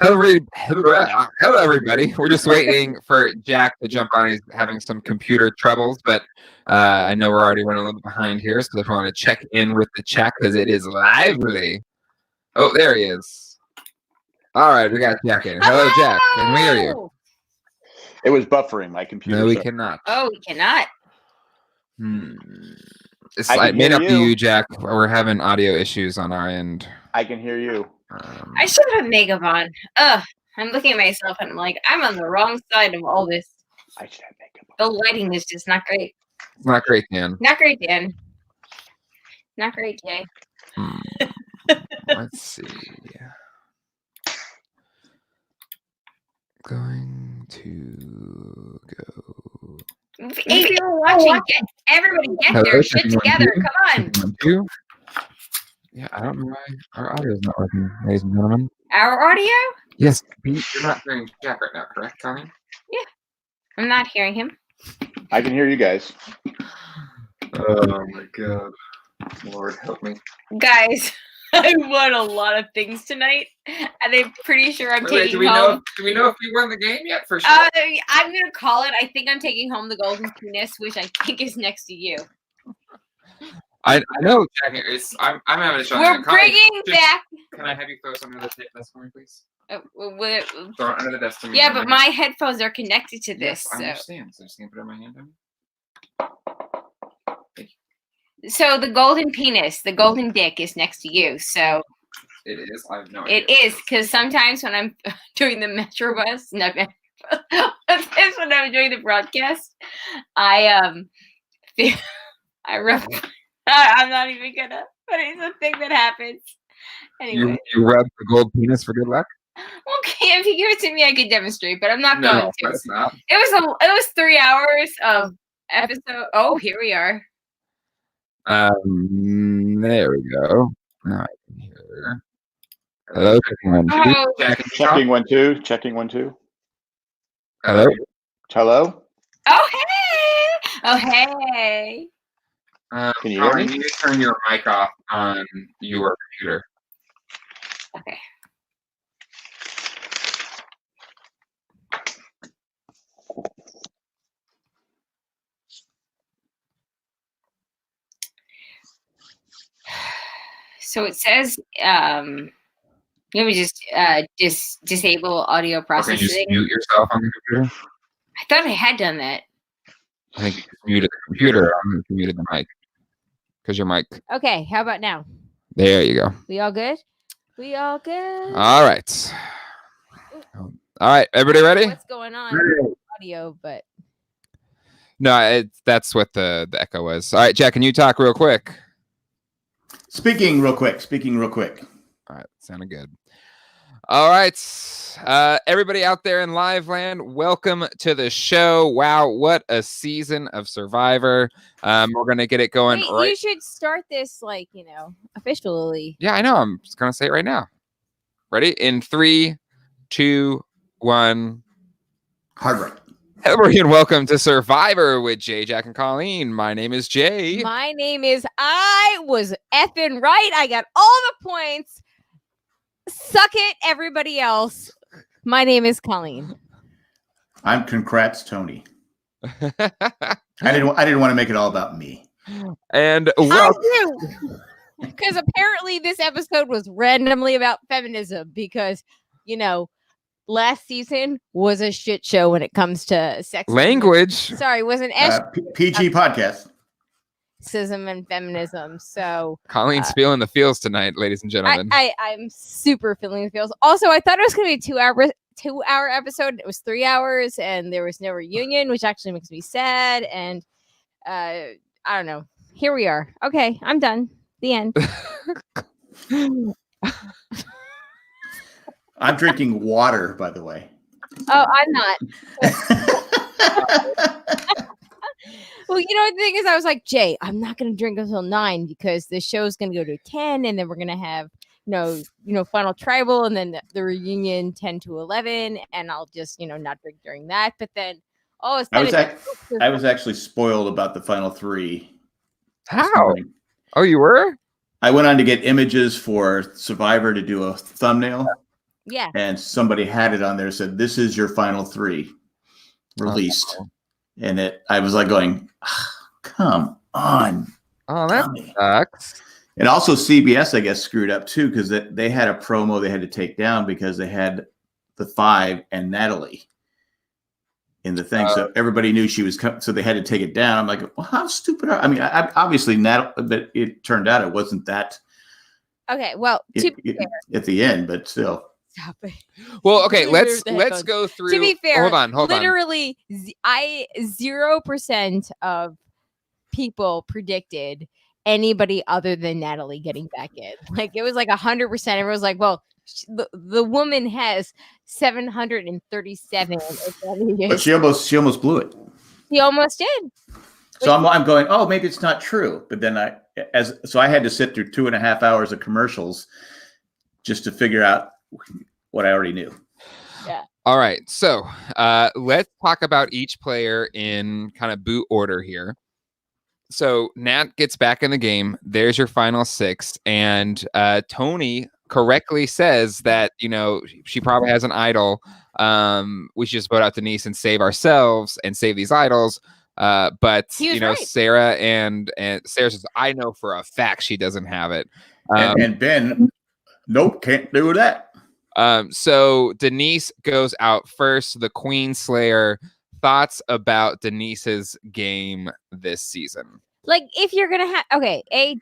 Hello, everybody. We're just waiting for Jack to jump on. He's having some computer troubles, but I know we're already running a little bit behind here, so if you want to check in with the chat because it is lively. Oh, there he is. All right, we got Jack in. Hello, Jack. Can we hear you? It was buffering my computer. No, we cannot. Oh, we cannot. It may not be you, Jack. We're having audio issues on our end. I can hear you. I should have makeup on. I'm looking at myself and I'm like, I'm on the wrong side of all this. I should have makeup on. The lighting is just not great. It's not great, Dan. Not great, Dan. Not great, Jay. Let's see. Going to go. If you're watching, everybody get their shit together. Come on. Yeah, I don't know why our audio is not working, ladies and gentlemen. Our audio? Yes. You're not hearing Jack right now, correct, Colleen? Yeah. I'm not hearing him. I can hear you guys. Oh my God. Lord help me. Guys, I won a lot of things tonight, and I'm pretty sure I'm taking home. Do we know if you won the game yet? For sure. I'm going to call it. I think I'm taking home the golden penis, which I think is next to you. I know, Jack. I'm having a shot. We're bringing back. Can I have you throw some under the desk for me, please? Throw it under the desk to me. Yeah, but my headphones are connected to this. Yes, I understand. So I'm just going to put it in my hand. So the golden penis, the golden dick is next to you. So it is. I have no idea. It is because sometimes when I'm doing the Metro bus, when I'm doing the broadcast, I rub. I'm not even gonna, but it's a thing that happens. Anyway, you rub the gold penis for good luck. Okay, if you give it to me, I could demonstrate, but I'm not going to. That's not. It was 3 hours of episode. Oh, here we are. There we go. Now I can hear. Hello, checking 1 2. Oh. Checking 1 2. Checking 1 2. Hello. Hello. Oh hey. Oh hey. Can you hear me? You need to turn your mic off on your computer. Okay. So it says, let me just disable audio processing. Can you just mute yourself on the computer? I thought I had done that. I think you just muted the computer. You muted the mic. Because your mic. Okay, how about now? There you go. We all good? We all good? All right. All right, everybody ready? What's going on with audio, but... No, that's what the echo was. All right, Jack, can you talk real quick? Speaking real quick. All right, sounded good. All right, everybody out there in live land, welcome to the show. Wow, what a season of Survivor. We're going to get it going. Wait, you should start this, officially. Yeah, I know. I'm just going to say it right now. Ready? In 3, 2, 1. Hard right. Hello, and welcome to Survivor with Jay, Jack, and Colleen. My name is Jay. My name is I was effing right. I got all the points. Suck it, everybody else. My name is Colleen. I'm Congrats Tony. I didn't want to make it all about me. And because apparently this episode was randomly about feminism because, last season was a shit show when it comes to sex language. Sorry, it was an PG podcast. Sexism and feminism. So Colleen's feeling the feels tonight, ladies and gentlemen. I'm super feeling the feels. Also, I thought it was going to be a 2 hour episode. It was 3 hours, and there was no reunion, which actually makes me sad. And I don't know. Here we are. Okay, I'm done. The end. I'm drinking water, by the way. Oh, I'm not. Well, the thing is, I was like, Jay, I'm not going to drink until 9 because the show's going to go to 10, and then we're going to have, final tribal, and then the reunion 10 to 11, and I'll just, not drink during that. But then, I was actually spoiled about the final 3. How? Oh, you were? I went on to get images for Survivor to do a thumbnail. Yeah. and somebody had it on there, said, "This is your final 3 released." Oh. And I was like going, come on. Oh, that sucks. And also CBS, I guess, screwed up too, because they had a promo they had to take down because they had the 5 and Natalie in the thing. So everybody knew she was coming, so they had to take it down. I'm like, well, how stupid are I mean, obviously but it turned out it wasn't that. Okay, well, at the end, but still. Stop it. Well, okay, let's go through. To be fair, hold on. Literally, 0% of people predicted anybody other than Natalie getting back in. Like it was like 100%. Everyone was like, "Well, the woman has 737." But she almost blew it. She almost did. So I'm going, oh, maybe it's not true. But then I had to sit through 2.5 hours of commercials just to figure out what I already knew. Yeah. All right. So let's talk about each player in kind of boot order here. So Nat gets back in the game. There's your final 6. And Tony correctly says that, she probably has an idol. We should just vote out Denise and save ourselves and save these idols. But right. Sarah and Sarah says, I know for a fact she doesn't have it. And Ben, nope, can't do that. So Denise goes out first. The Queen Slayer. Thoughts about Denise's game this season? Like, if you're gonna have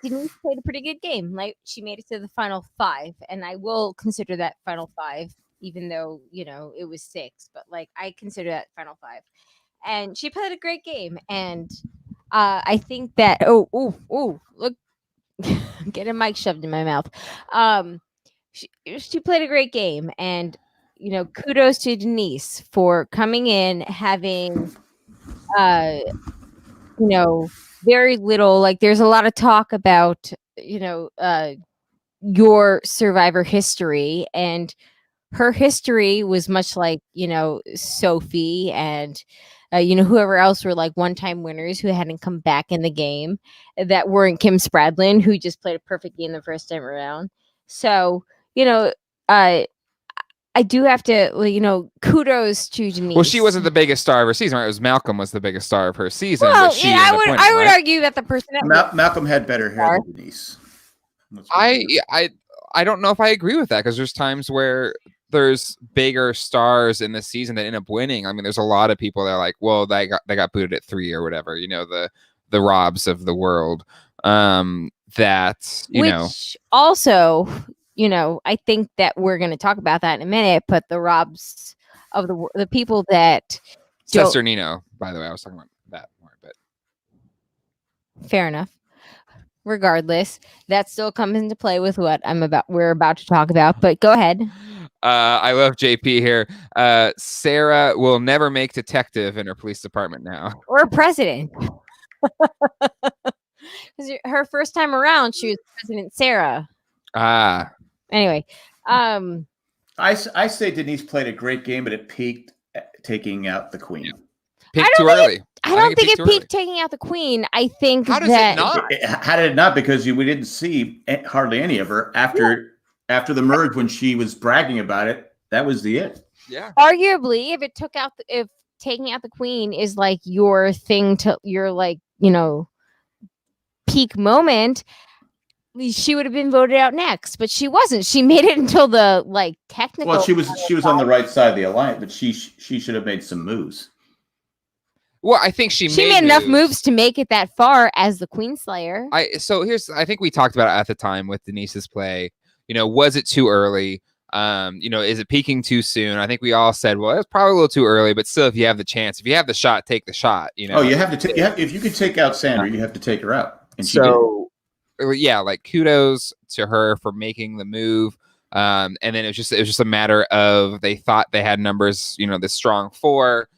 Denise played a pretty good game. Like, she made it to the final 5, and I will consider that final 5, even though it was 6. But like, I consider that final 5, and she played a great game. And I think that look, getting Mike shoved in my mouth. She played a great game, and kudos to Denise for coming in having very little. Like, there's a lot of talk about your Survivor history, and her history was much like Sophie and whoever else were like one-time winners who hadn't come back in the game, that weren't Kim Spradlin, who just played a perfect game the first time around. So I do have to, kudos to Denise. Well, she wasn't the biggest star of her season, right? It was Malcolm was the biggest star of her season. Well, I would argue that the person that Malcolm had better hair than Denise. I don't know if I agree with that, because there's times where there's bigger stars in the season that end up winning. I mean, there's a lot of people that are like, well, they got booted at 3 or whatever. The Robs of the world. Which also. I think that we're going to talk about that in a minute, but the Robs of the people that Cesar Nino, by the way, I was talking about that more, but fair enough. Regardless, that still comes into play with what we're about to talk about, but go ahead. I love JP here. Sarah will never make detective in her police department now. Or president. Because her first time around, she was President Sarah. Anyway, I say Denise played a great game, but it peaked taking out the Queen. Yeah. Peaked too early. I don't think it peaked taking out the Queen. I think how did it not? How did it not? Because we didn't see hardly any of her after the merge, when she was bragging about it. That was the it. Yeah. Arguably, if taking out the Queen is like your thing to your peak moment, she would have been voted out next, but she wasn't. She made it until the technical. Well, she was on the right side of the alliance, but she should have made some moves. Well, I think she made enough moves to make it that far as the Queen Slayer. I think we talked about it at the time with Denise's play. Was it too early? Is it peaking too soon? I think we all said, well, it's probably a little too early, but still, if you have the chance, if you have the shot, take the shot. Oh, you have to if you could take out Sandra, you have to take her out. And yeah, kudos to her for making the move. And then it was just a matter of, they thought they had numbers, the strong 4.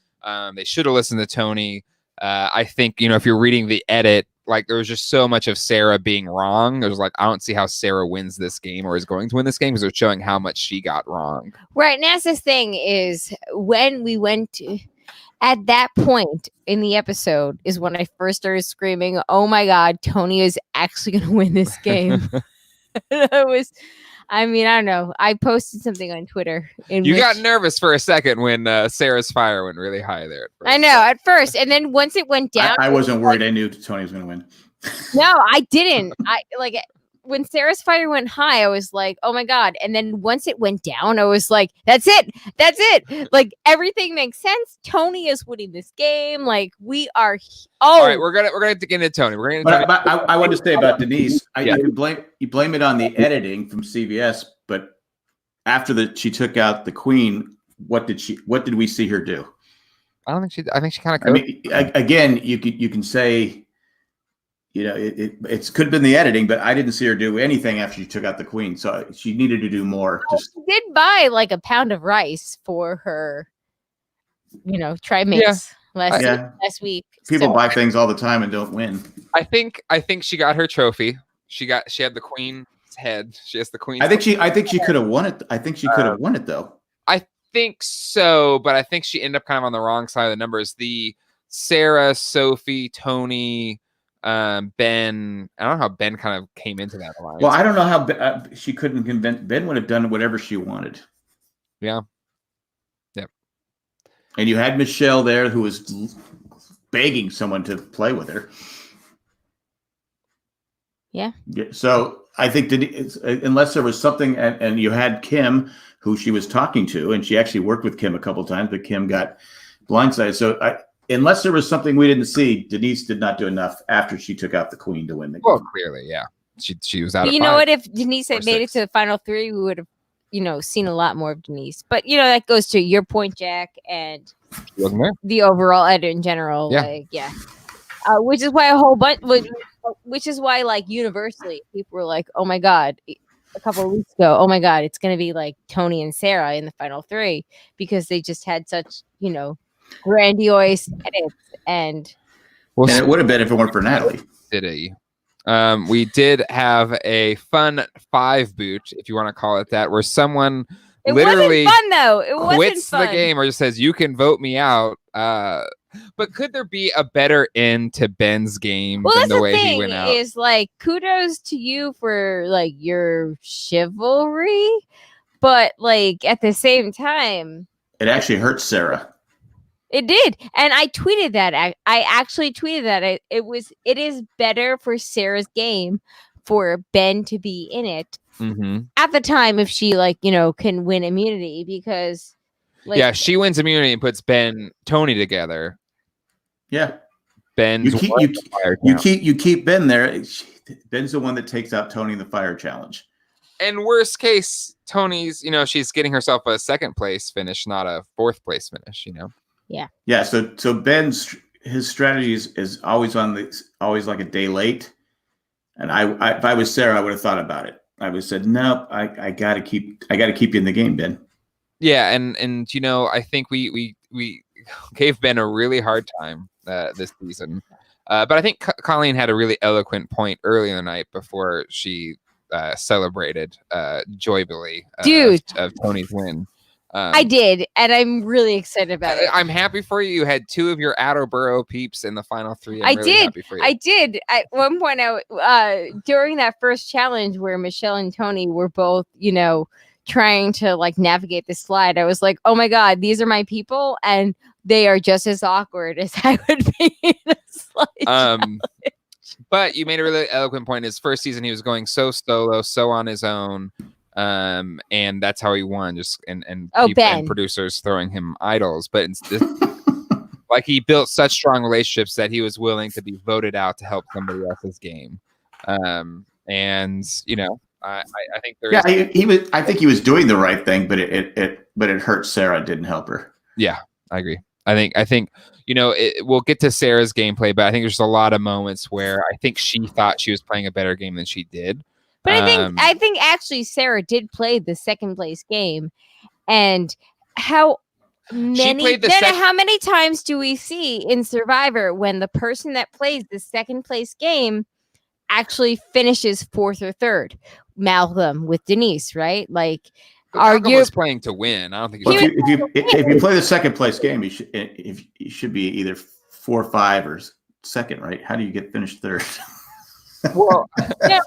They should have listened to Tony. I think, if you're reading the edit, there was just so much of Sarah being wrong. It was I don't see how Sarah wins this game or is going to win this game, because they're showing how much she got wrong. Right. And that's the thing, is when we went to, at that point in the episode is when I first started screaming, oh my God, Tony is actually going to win this game. I mean, I don't know. I posted something on Twitter. You got nervous for a second when Sarah's fire went really high there. I know at first, and then once it went down, I wasn't worried. I knew Tony was going to win. No, I didn't. I like when Sarah's fire went high, I was like, oh my God. And then once it went down, I was like, that's it. That's it. Like everything makes sense. Tony is winning this game. Like we are. All right, we're gonna get into Tony. We're gonna. But I want to say about Denise. You blame it on the editing from CBS, but after she took out the queen, what did we see her do? I think she kind of. I mean, again, you can say. You know, it could have been the editing, but I didn't see her do anything after she took out the queen. So she needed to do more. She did buy like a pound of rice for her, try mix last week. People buy things all the time and don't win. I think she got her trophy. She had the queen's head. She has the queen. I think she could have won it. I think she could have won it though. I think so, but I think she ended up kind of on the wrong side of the numbers. The Sarah, Sophie, Tony. Ben, I don't know how Ben kind of came into that alliance. Well, I don't know how she couldn't convince Ben would have done whatever she wanted. Yeah. Yep. And you had Michelle there who was begging someone to play with her. Yeah. So I think unless there was something, and you had Kim, who she was talking to, and she actually worked with Kim a couple of times, but Kim got blindsided. So unless there was something we didn't see, Denise did not do enough after she took out the queen to win the game. Well, clearly, yeah. She was out of You know what? If Denise had made it to the final three, we would have, seen a lot more of Denise. But, that goes to your point, Jack, and the overall edit in general. Yeah. Which is why a whole bunch, which is why, like, universally, people were like, oh my God, a couple of weeks ago, oh my God, it's going to be like Tony and Sarah in the final three because they just had such, grandiose edits and it would have been if it weren't for Natalie. We did have a fun 5 boot, if you want to call it that, where someone literally wasn't fun, though. It quits wasn't fun. the game or just says you can vote me out. But could there be a better end to Ben's game than the way he went out? Is like kudos to you for like your chivalry, but like at the same time, it actually hurts Sarah. It did, and I tweeted that. I actually tweeted that it is better for Sarah's game for Ben to be in it at the time if she can win immunity because she wins immunity and puts Tony together. Yeah, Ben's you keep Ben there. Ben's the one that takes out Tony in the fire challenge. And worst case, Tony's she's getting herself a 2nd place finish, not a 4th place finish. Yeah. So Ben's his strategy is always always like a day late. And I if I was Sarah, I would have thought about it. I would have said, nope, I gotta keep you in the game, Ben. Yeah, and I think we gave Ben a really hard time this season. But I think Colleen had a really eloquent point early in the night before she celebrated joyfully of Tony's win. I did, and I'm really excited about it. I'm happy for you. You had 2 of your Attleboro peeps in the final 3. I did. At one point, during that first challenge where Michelle and Tony were both, trying to navigate the slide, I was like, oh my God, these are my people, and they are just as awkward as I would be in a slide challenge. But you made a really eloquent point. His first season, he was going so solo, so on his own. And that's how he won, just and people and producers throwing him idols, but he built such strong relationships that he was willing to be voted out to help somebody else's game. And I think I think he was doing the right thing, but it hurt Sarah. It didn't help her. Yeah, I agree. I think we'll get to Sarah's gameplay, but I think there's a lot of moments where I think she thought she was playing a better game than she did. But I think actually Sarah did play the 2nd place game, and how many times do we see in Survivor when the person that plays the 2nd place game actually finishes 4th or 3rd? Malcolm with Denise, right? Malcolm was playing to win. I don't think if you play the 2nd place game, you should be either 4 or 5 or 2nd, right? How do you get finished 3rd? Well, no,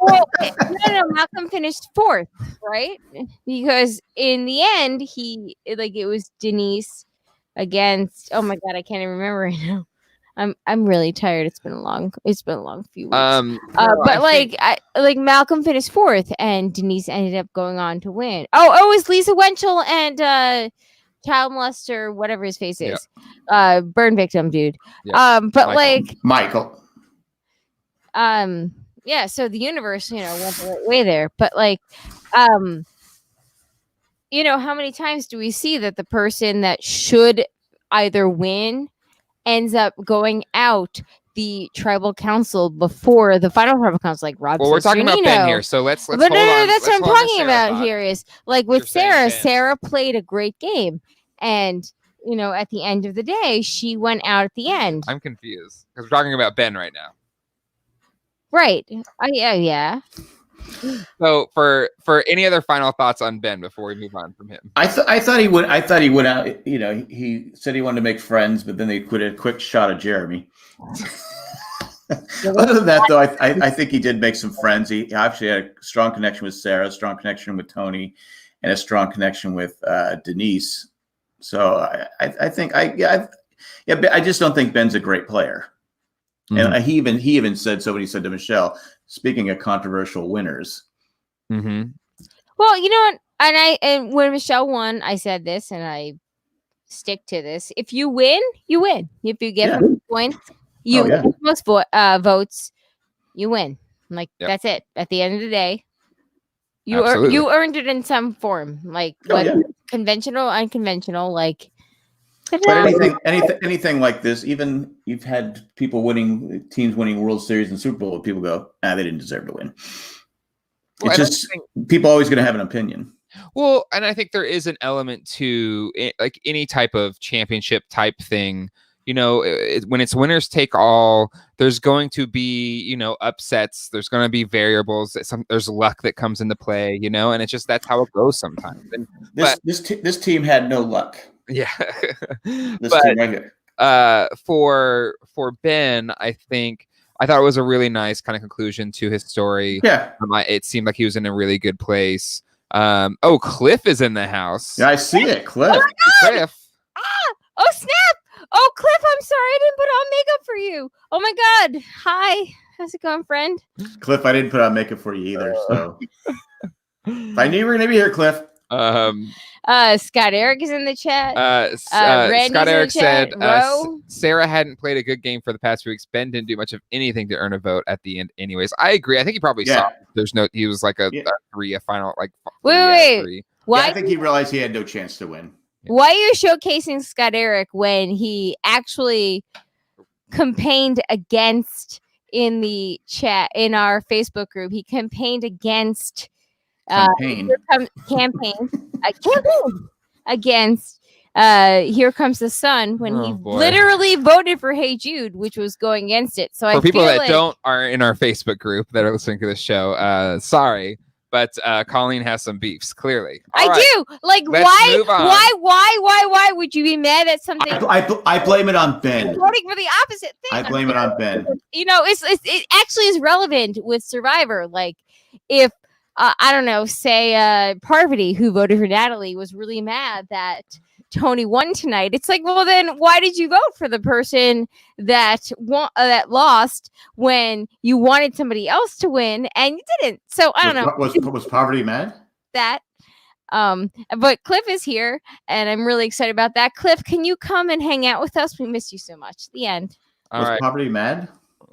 Malcolm finished fourth, right? Because in the end, it was Denise against. Oh my god, I can't even remember right now. I'm really tired. It's been a long few weeks. But Malcolm finished fourth, and Denise ended up going on to win. Oh, it's Lisa Wenchel and child molester, whatever his face is, burn victim, dude. Yep. Michael. Yeah. So the universe, went the right way there, but how many times do we see that the person that should either win ends up going out the tribal council before the final tribal council, like Rob? Well, we're talking about Ben here, so let's hold on. That's what I'm talking about here. Is like with Sarah. Ben. Sarah played a great game, and at the end of the day, she went out at the end. I'm confused because we're talking about Ben right now. Right. Yeah. So for any other final thoughts on Ben before we move on from him? I thought he would. I thought he went out. He said he wanted to make friends, but then they put a quick shot of Jeremy. Other than that, though, I think he did make some friends. He actually had a strong connection with Sarah, a strong connection with Tony, and a strong connection with Denise. So I think I just don't think Ben's a great player. Mm-hmm. And he even said so when he said to Michelle, speaking of controversial winners. Mm-hmm. Well, you know what? And when Michelle won, I said this, and I stick to this: if you win, you win. If you get points, most votes, you win. That's it. At the end of the day, you earned it in some form, conventional, unconventional, like. But anything like this, even you've had teams winning World Series and Super Bowl, people go, they didn't deserve to win. Well, it's just people always going to have an opinion. Well, and I think there is an element to like any type of championship type thing. When it's winners take all, there's going to be, upsets. There's going to be variables. There's luck that comes into play, and it's just that's how it goes sometimes. And this team had no luck. Yeah. This team right here. For Ben, I thought it was a really nice kind of conclusion to his story. Yeah. It seemed like he was in a really good place. Cliff is in the house. Yeah, I see it. Cliff. Cliff. Oh, snap. Oh, Cliff, I'm sorry I didn't put on makeup for you. Oh my God. Hi. How's it going, friend? Cliff, I didn't put on makeup for you either. So if I knew you were going to be here, Cliff. Scott Eric is in the chat. Scott Eric said Sarah hadn't played a good game for the past few weeks. Ben didn't do much of anything to earn a vote at the end. Anyways, I agree. I think he probably saw. He was like a 3, a final like. Wait. 3. Why? I think he realized he had no chance to win. Why are you showcasing Scott Eric when he actually campaigned against in the chat in our Facebook group? He campaigned against. Campaign against Here Comes the Sun when he literally voted for Hey Jude, which was going against it. So for people that are in our Facebook group that are listening to this show, sorry, but Colleen has some beefs. Clearly, I do. Like, why would you be mad at something? I blame it on Ben. Voting for the opposite thing. I blame it on Ben. It actually is relevant with Survivor. Like, if I don't know, say Parvati, who voted for Natalie, was really mad that Tony won tonight. It's like, well, then why did you vote for the person that lost when you wanted somebody else to win and you didn't? So I don't know. Was Parvati mad? But Cliff is here, and I'm really excited about that. Cliff, can you come and hang out with us? We miss you so much. The end. Was Parvati mad?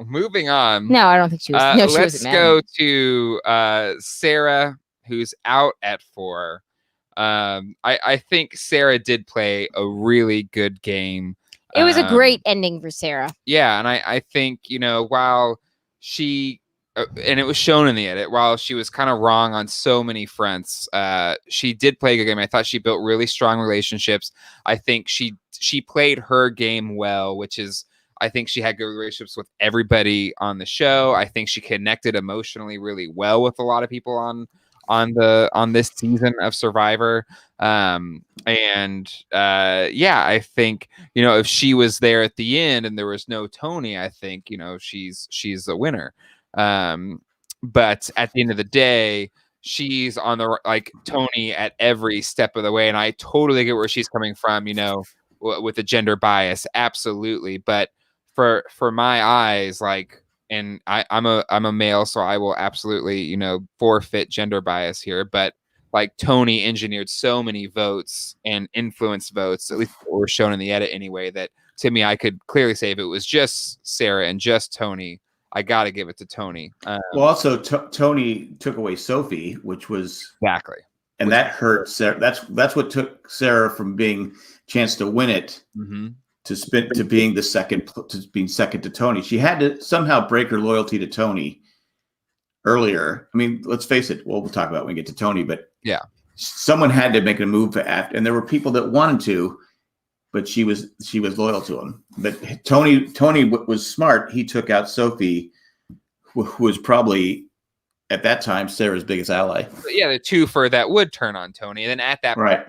Moving on. No, I don't think she was. No, she let's go to Sarah, who's out at 4. I think Sarah did play a really good game. It was a great ending for Sarah. Yeah, and I think, while she, and it was shown in the edit, while she was kind of wrong on so many fronts, she did play a good game. I thought she built really strong relationships. I think she played her game well, which is, I think she had good relationships with everybody on the show. I think she connected emotionally really well with a lot of people on this season of Survivor. I think, if she was there at the end and there was no Tony, I think, she's a winner. But at the end of the day, she's on the Tony at every step of the way, and I totally get where she's coming from. With the gender bias, absolutely. But for my eyes, and I'm a male, so I will absolutely forfeit gender bias here. But Tony engineered so many votes and influenced votes, at least what were shown in the edit anyway, that to me I could clearly say if it was just Sarah and just Tony, I got to give it to Tony. Well, also Tony took away Sophie, which was exactly, and that hurt Sarah. That's what took Sarah from being chance to win it to being second to Tony. She had to somehow break her loyalty to Tony earlier. I mean, let's face it. We'll talk about when we get to Tony, but yeah, someone had to make a move after, and there were people that wanted to, but she was loyal to him. But Tony was smart. He took out Sophie, who was probably at that time Sarah's biggest ally. But yeah, the two for that would turn on Tony, and then at that point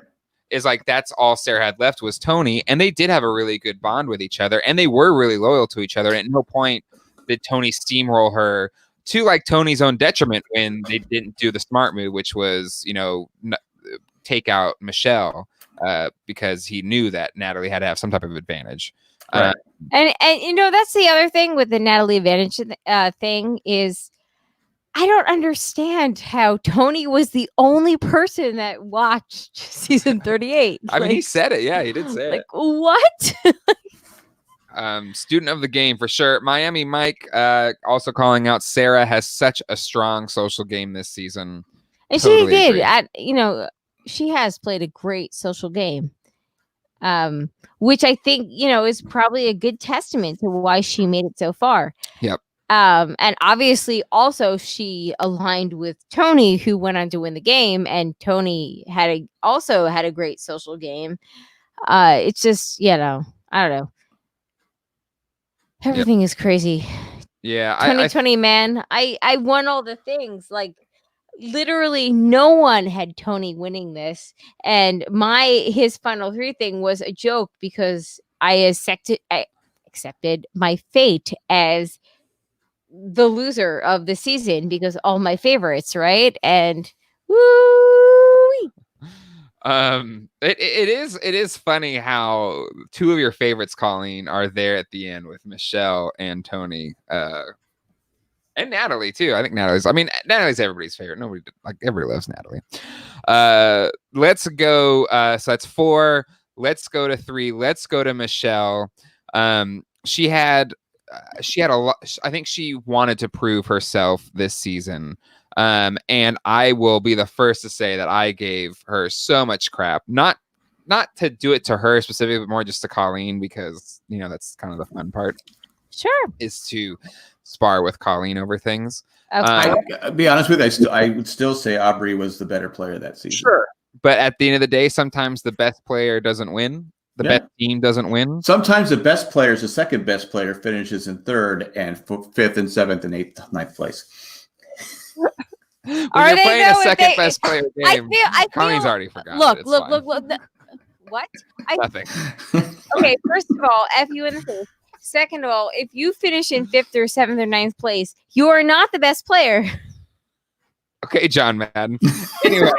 is that's all Sarah had left was Tony, and they did have a really good bond with each other, and they were really loyal to each other. And at no point did Tony steamroll her to Tony's own detriment when they didn't do the smart move, which was take out Michelle because he knew that Natalie had to have some type of advantage. Right. And that's the other thing with the Natalie advantage thing is I don't understand how Tony was the only person that watched season 38. I mean, he said it. Yeah, he did say it. What? Student of the game for sure. Miami Mike also calling out Sarah has such a strong social game this season. And totally she did. She has played a great social game, which I think, is probably a good testament to why she made it so far. Yep. And obviously also she aligned with Tony, who went on to win the game, and Tony also had a great social game. It's just, I don't know. Everything is crazy. Yeah. 2020, man. I won all the things. Literally no one had Tony winning this. And his final three thing was a joke because I accepted my fate as the loser of the season because all my favorites, right? And woo! It is funny how two of your favorites, Colleen, are there at the end with Michelle and Tony, and Natalie too. I think Natalie's everybody's favorite. Everybody loves Natalie. Let's go. So that's 4. Let's go to 3. Let's go to Michelle. She had a lot. I think she wanted to prove herself this season. And I will be the first to say that I gave her so much crap, not to do it to her specifically, but more just to Colleen, because, that's kind of the fun part. Sure. Is to spar with Colleen over things. Okay. I'll be honest with you. I would still say Aubrey was the better player that season. Sure. But at the end of the day, sometimes the best player doesn't win. The best team doesn't win. Sometimes the best player is the second best player finishes in 3rd and 5th and 7th and 8th, 9th place. When you're playing a second best player game, Colleen's already forgotten. Look. What? Nothing. Okay, first of all, F you in the face. Second of all, if you finish in 5th or 7th or 9th place, you are not the best player. Okay, John Madden. Anyway,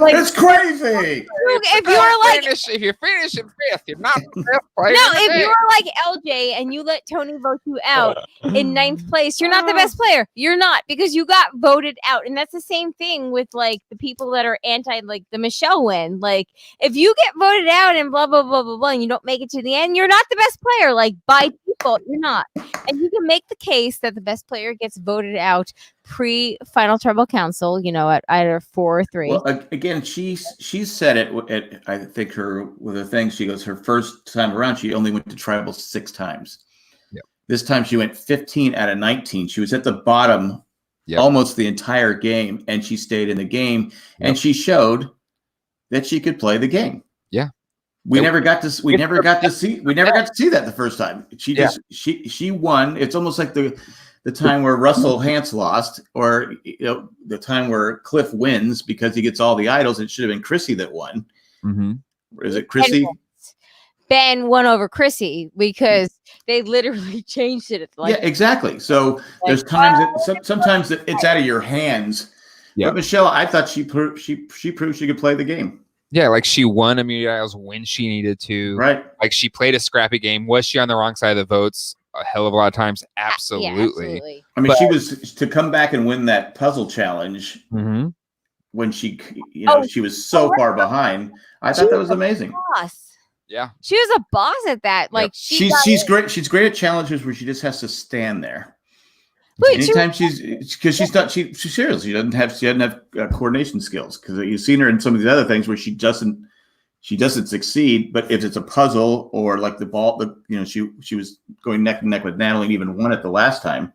it's crazy. If you finish in 5th, you're not the best player. No, if you're like LJ and you let Tony vote you out in 9th place, you're not the best player. You're not, because you got voted out. And that's the same thing with the people that are anti the Michelle win. If you get voted out and blah blah blah blah blah and you don't make it to the end, you're not the best player. By default, you're not. And you can make the case that the best player gets voted out pre-final tribal council, at either 4 or 3. Well, again, she said it. I think with the thing, she goes, her first time around, she only went to tribal 6 times. Yep. This time she went 15 out of 19. She was at the bottom almost the entire game, and she stayed in the game, and she showed that she could play the game. Yeah. We never got to see that the first time. She won. It's almost like the time where Russell Hantz lost, or the time where Cliff wins because he gets all the idols. It should have been Chrissy that won. Mm-hmm. Is it Chrissy? Ben won over Chrissy because they literally changed it. Like, yeah, exactly. So there's times that sometimes that it's out of your hands. Yeah. But Michelle, I thought she proved she could play the game. Yeah, like she won immunity idols when she needed to. Right. Like she played a scrappy game. Was she on the wrong side of the votes a hell of a lot of times? Absolutely. Yeah, absolutely. I mean, she was to come back and win that puzzle challenge Mhm. when she, she was so far behind. I thought that was amazing. Boss. Yeah. She was a boss at that. Like she's great. She's great at challenges where she just has to stand there. Wait, anytime she's not serious. She doesn't have coordination skills because you've seen her in some of the other things where she doesn't succeed. But if it's a puzzle or like the ball, she was going neck and neck with Natalie and even won it the last time.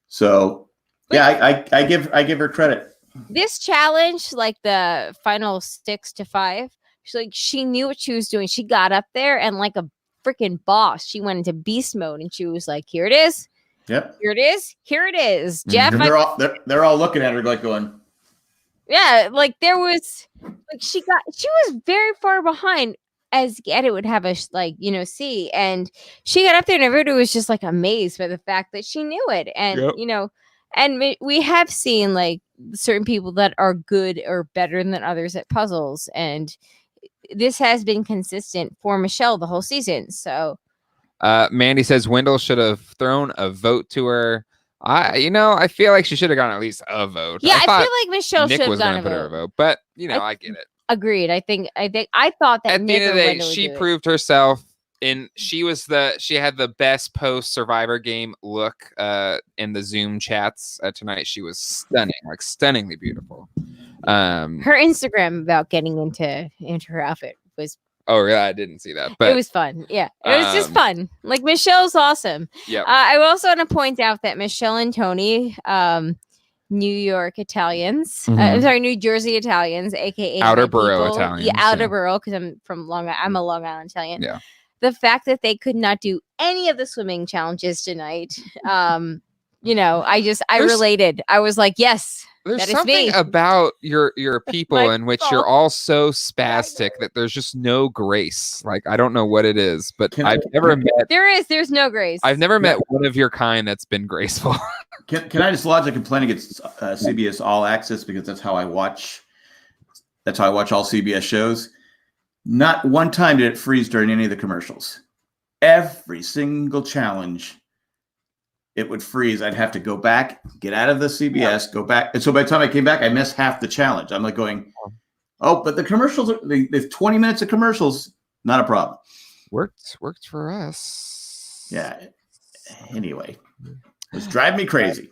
So yeah, I give her credit. This challenge, like the final 6 to 5, she knew what she was doing. She got up there and like a freaking boss, she went into beast mode and she was like, "Here it is. Yep. Here it is. Here it is." Jeff, they're all looking at her like going, yeah, like there was like she was very far behind as Get would have us see, and she got up there and everybody was just like amazed by the fact that she knew it. And and we have seen like certain people that are good or better than others at puzzles, and this has been consistent for Michelle the whole season. So Mandy says Wendell should have thrown a vote to her. I feel like she should have gotten at least a vote. Yeah, I feel like Michelle should have gotten a put her a vote, but I get it. Agreed. I thought that at the end of the day, she proved herself. She had the best post Survivor game look in the Zoom chats tonight. She was stunning, like stunningly beautiful. Her Instagram about getting into her outfit was. Oh yeah, I didn't see that, but it was fun. Yeah, it was just fun. Like Michelle's awesome. Yeah. I also want to point out that Michelle and Tony, New York Italians, I'm sorry, New Jersey Italians, aka Outer Borough Italians. Yeah, Outer Borough, because I'm from Long Island. I'm a Long Island Italian. Yeah. The fact that they could not do any of the swimming challenges tonight, I related. I was like, yes. There's something about your people in which you're all so spastic that there's just no grace. Like, I don't know what it is, but I've never met. There's no grace. I've never met one of your kind that's been graceful. Can I just lodge a complaint against CBS All Access, because that's how I watch all CBS shows. Not one time did it freeze during any of the commercials. Every single challenge, it would freeze. I'd have to go back, get out of the CBS, go back. And so by the time I came back, I missed half the challenge. I'm like going, oh, but the commercials, there's 20 minutes of commercials, not a problem. Worked for us. Yeah. Anyway, it's driving me crazy.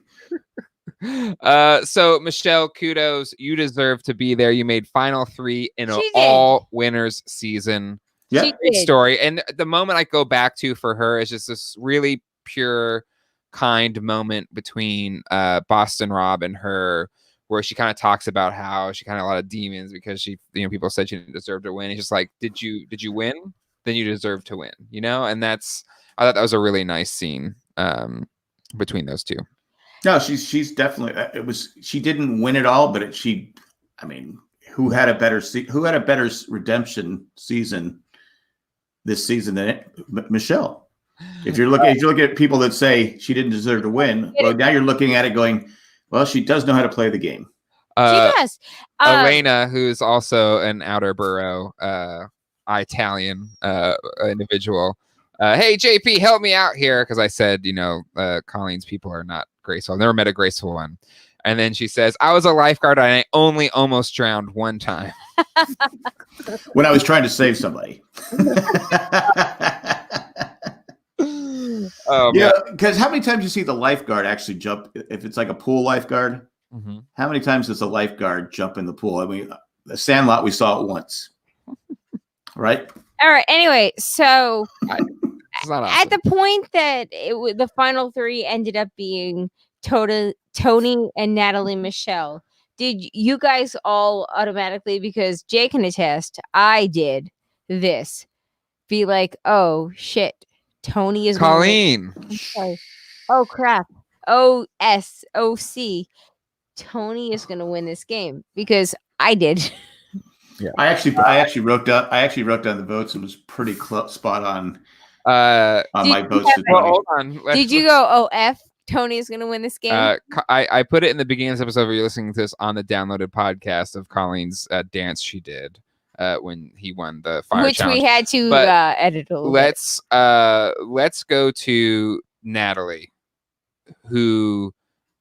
So Michelle, kudos. You deserve to be there. You made final 3 in an all winners season. Yeah. Great story. And the moment I go back to for her is just this really pure, kind moment between Boston Rob and her, where she kind of talks about how she kind of had a lot of demons because she, people said she didn't deserve to win. It's just like, did you win? Then you deserve to win, and I thought that was a really nice scene between those two. No, she's definitely, she didn't win it all, but who had a better redemption season this season than Michelle? If you're looking at people that say she didn't deserve to win, well, now you're looking at it going, well, she does know how to play the game. She does. Elena, who's also an Outer Borough Italian individual. Hey, JP, help me out here, because I said, Colleen's people are not graceful. I've never met a graceful one. And then she says, I was a lifeguard and I only almost drowned one time. When I was trying to save somebody. Oh, yeah, because how many times do you see the lifeguard actually jump? If it's like a pool lifeguard, how many times does a lifeguard jump in the pool? I mean, the Sandlot, we saw it once, right? All right. Anyway, so awesome. At the point that the final 3 ended up being Tony and Natalie Michelle, did you guys all automatically, because Jay can attest, I did this, be like, oh shit, Tony is Colleen. Oh crap. OSOC. Tony is gonna win this game, because I did. I actually wrote down the votes and was pretty spot on my votes. Well, hold on. Did you go, Tony's going to win this game? I put it in the beginning of this episode where you're listening to this on the downloaded podcast of Colleen's dance she did when he won the fire Which challenge. we had to edit a little let's go to Natalie, who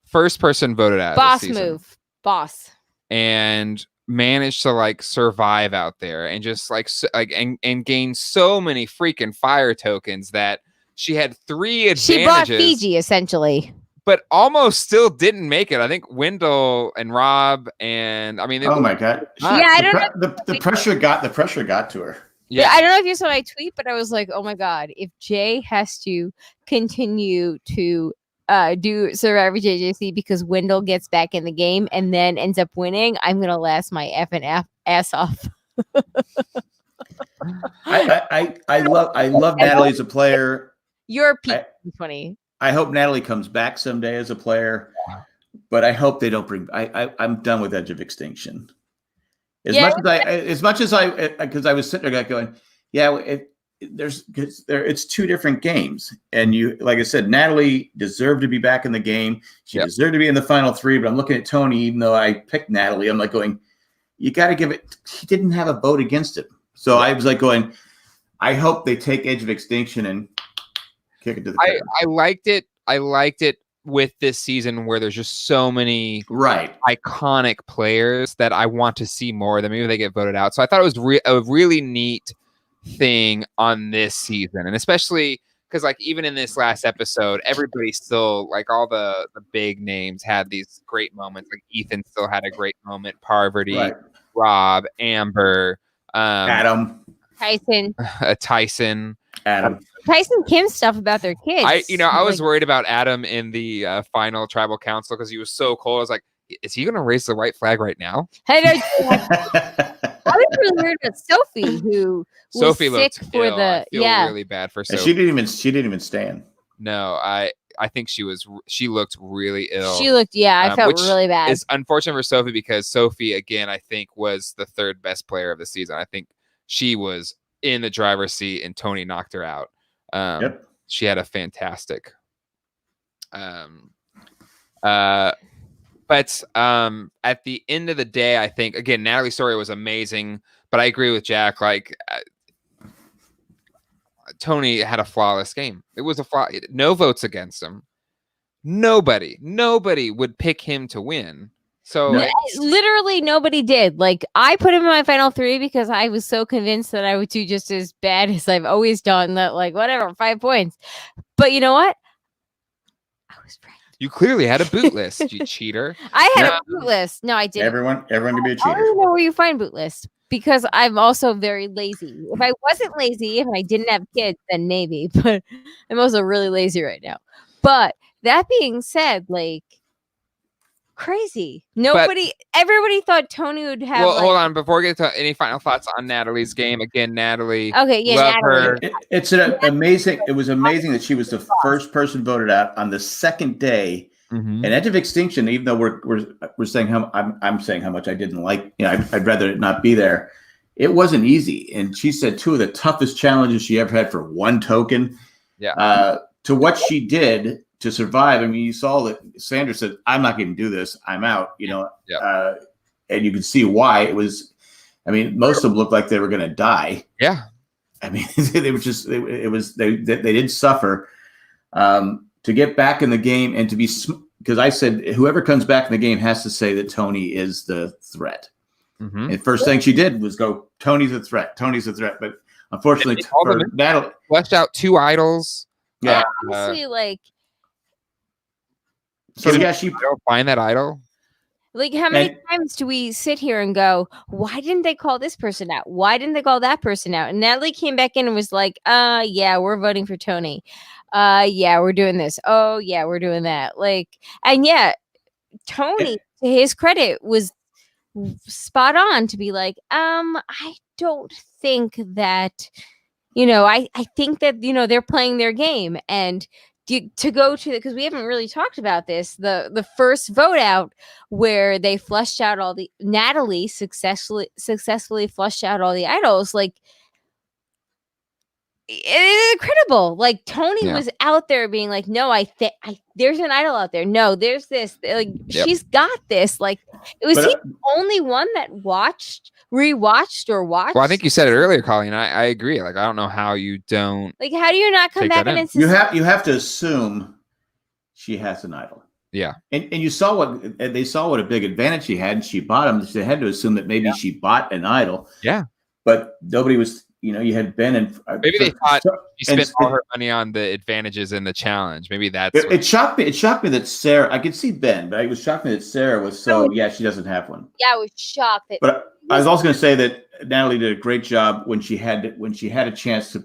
first person voted out. Boss this season, move. Boss. and managed to like survive out there and just and gain so many freaking fire tokens that she had 3 advantages. She bought Fiji essentially, but almost still didn't make it. I think Wendell and Rob and oh my god, I don't know. The pressure got to her. Yeah, I don't know if you saw my tweet, but I was like, oh my god, if Jay has to continue to do Survivor JJC because Wendell gets back in the game and then ends up winning, I'm gonna last my effing ass off. I love Natalie as a player. You're peak 20. I hope Natalie comes back someday as a player, but I hope they don't bring. I'm done with Edge of Extinction. As much as I because I was sitting there going, it's 2 different games, and you, like I said, Natalie deserved to be back in the game. She deserved to be in the final 3. But I'm looking at Tony, even though I picked Natalie, I'm like going, you got to give it. He didn't have a vote against it, so I was like going, I hope they take Edge of Extinction and kick it to the curb. I liked it with this season where there's just so many iconic players that I want to see more of them. Maybe they get voted out. So I thought it was a really neat thing on this season, and especially because like even in this last episode, everybody still, like all the big names had these great moments. Like Ethan still had a great moment, Parvati, Rob, Amber, Adam, Tyson, Adam. Tyson Kim's stuff about their kids. I was worried about Adam in the final tribal council because he was so cold. I was like, is he going to raise the white flag right now? I was really worried about Sophie, who was sick for ill. I feel really bad for Sophie. She didn't even stand. No, I think she looked really ill. I felt really bad. It's unfortunate for Sophie because Sophie, again, I think was the 3rd best player of the season. I think she was in the driver's seat and Tony knocked her out. She had a fantastic but at the end of the day, I think again Natalie's story was amazing, but I agree with Jack, like Tony had a flawless game. It was no votes against him. Nobody would pick him to win. So literally nobody did. Like I put him in my final 3 because I was so convinced that I would do just as bad as I've always done. That like whatever, 5 points. But you know what? I was right. You clearly had a boot list, you cheater. I had a boot list. No, I didn't. Everyone can be a cheater. I don't know where you find boot lists because I'm also very lazy. If I wasn't lazy, if I didn't have kids, then maybe. But I'm also really lazy right now. But that being said, like. Crazy. Everybody thought Tony would have. Well, hold on. Before we get to any final thoughts on Natalie's game, again, Natalie. Okay, yeah, love Natalie. her. It's amazing. It was amazing that she was the first person voted out on the 2nd day. Mm-hmm. And Edge of Extinction, even though we're saying how I'm saying how much I didn't like, I'd rather it not be there. It wasn't easy, and she said 2 of the toughest challenges she ever had for 1 token. Yeah. To what she did to survive. I mean, you saw that Sandra said, I'm not going to do this. I'm out, and you can see why it was. I mean, most of them looked like they were going to die. Yeah. I mean, they were just, they did suffer to get back in the game and to be, because I said, whoever comes back in the game has to say that Tony is the threat. Mm-hmm. And first thing she did was go, Tony's a threat. But unfortunately, for Natalie, fleshed out 2 idols. Yeah. Honestly, like. So yeah, she find that idol. Like, how many times do we sit here and go, why didn't they call this person out? Why didn't they call that person out? And Natalie came back in and was like, yeah, we're voting for Tony. Yeah, we're doing this. Oh, yeah, we're doing that. Like, and yeah, Tony, to his credit, was spot on to be like, I don't think that, I think that, they're playing their game. And to go to because we haven't really talked about this. The first vote out where they flushed out all the Natalie successfully flushed out all the idols. Like it is incredible. Like Tony was out there being like, no, there's an idol out there. No, there's this. Like she's got this. Like it was he the only one that rewatched or watched. Well, I think you said it earlier, Colleen. I agree. Like I don't know how you don't. Like how do you not come back and insist? You have to assume she has an idol. Yeah, and you saw they saw what a big advantage she had. And she bought them. They had to assume that maybe she bought an idol. Yeah, but nobody was. You know, you had Ben and maybe they thought she spent all her money on the advantages in the challenge. Maybe that's it shocked me. It shocked me that Sarah. I could see Ben, but it was shocked me that Sarah was she doesn't have one. Yeah, I was shocked. But I was also going to say that Natalie did a great job when she had a chance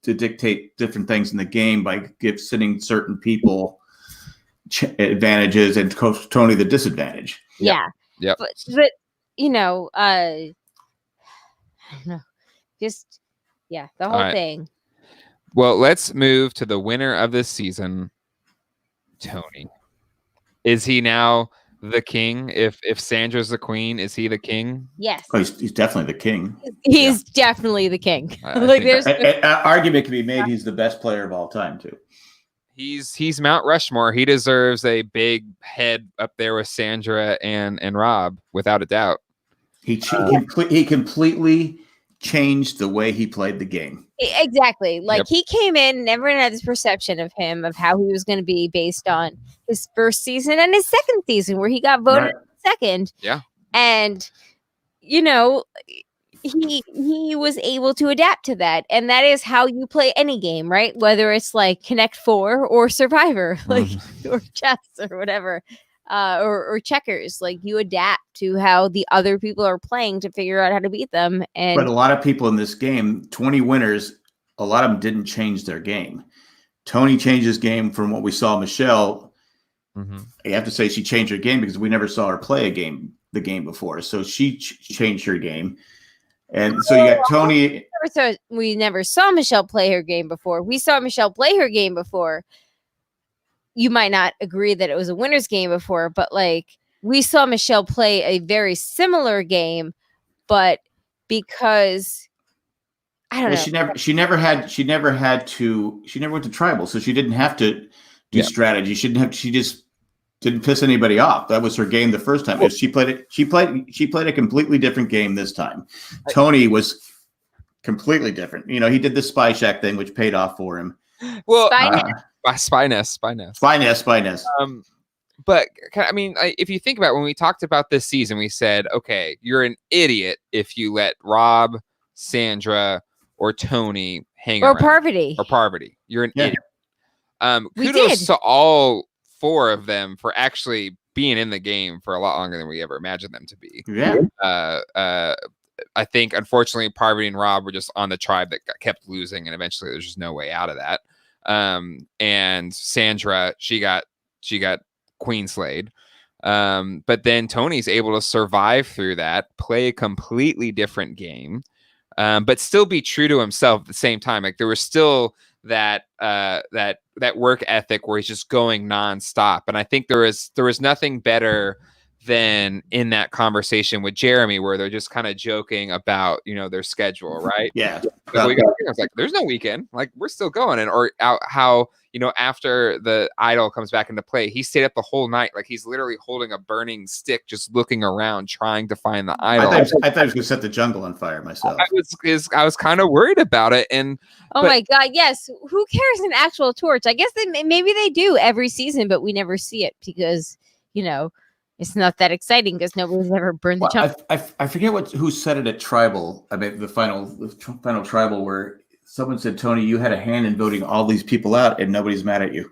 to dictate different things in the game by sending certain people advantages and Coach Tony the disadvantage. Yeah. But you know, I don't know. Just, the whole thing. Well, let's move to the winner of this season, Tony. Is he now the king? If Sandra's the queen, is he the king? Yes. Oh, he's definitely the king. He's definitely the king. Like there's an argument can be made. He's the best player of all time too. He's Mount Rushmore. He deserves a big head up there with Sandra and Rob, without a doubt. He completely changed the way he played the game. Exactly. Like he came in and everyone had this perception of him, of how he was going to be based on his first season and his second season where he got voted second. Yeah. And, you know, he was able to adapt to that. And that is how you play any game, right? Whether it's like Connect 4 or Survivor, like or chess or whatever. Or checkers, like you adapt to how the other people are playing to figure out how to beat them. But a lot of people in this game, 20 winners, a lot of them didn't change their game. Tony changed his game from what we saw Michelle. You have to say she changed her game because we never saw her play the game before. So she changed her game. And so you got Tony. We never saw Michelle play her game before. We saw Michelle play her game before. You might not agree that it was a winner's game before, but like we saw Michelle play a very similar game, but because I don't know. She never went to tribal, so she didn't have to do strategy. She just didn't piss anybody off. That was her game the first time. She played a completely different game this time. Tony was completely different. You know, he did the Spy Shack thing, which paid off for him. Well, Spy Nest. But I mean, if you think about it, when we talked about this season, we said, okay, you're an idiot if you let Rob, Sandra, or Tony hang around. Or Parvati. You're an idiot. Kudos to all four of them for actually being in the game for a lot longer than we ever imagined them to be. Yeah. I think, unfortunately, Parvati and Rob were just on the tribe that kept losing, and eventually there's just no way out of that. And Sandra, she got queen slayed. But then Tony's able to survive through that, play a completely different game, but still be true to himself at the same time. Like there was still that work ethic where he's just going nonstop. And I think there was nothing better than in that conversation with Jeremy where they're just kind of joking about, you know, their schedule, right? Yeah. I was like, there's no weekend. Like we're still going. And or how, you know, after the idol comes back into play, he stayed up the whole night. Like he's literally holding a burning stick, just looking around, trying to find the idol. I thought I was going to set the jungle on fire myself. I was kind of worried about it. And my God, yes. Who cares an actual torch? I guess maybe they do every season, but we never see it because, you know, it's not that exciting because nobody's ever burned the chunk. I forget who said it at Tribal. I mean, the final Tribal where someone said, Tony, you had a hand in voting all these people out and nobody's mad at you.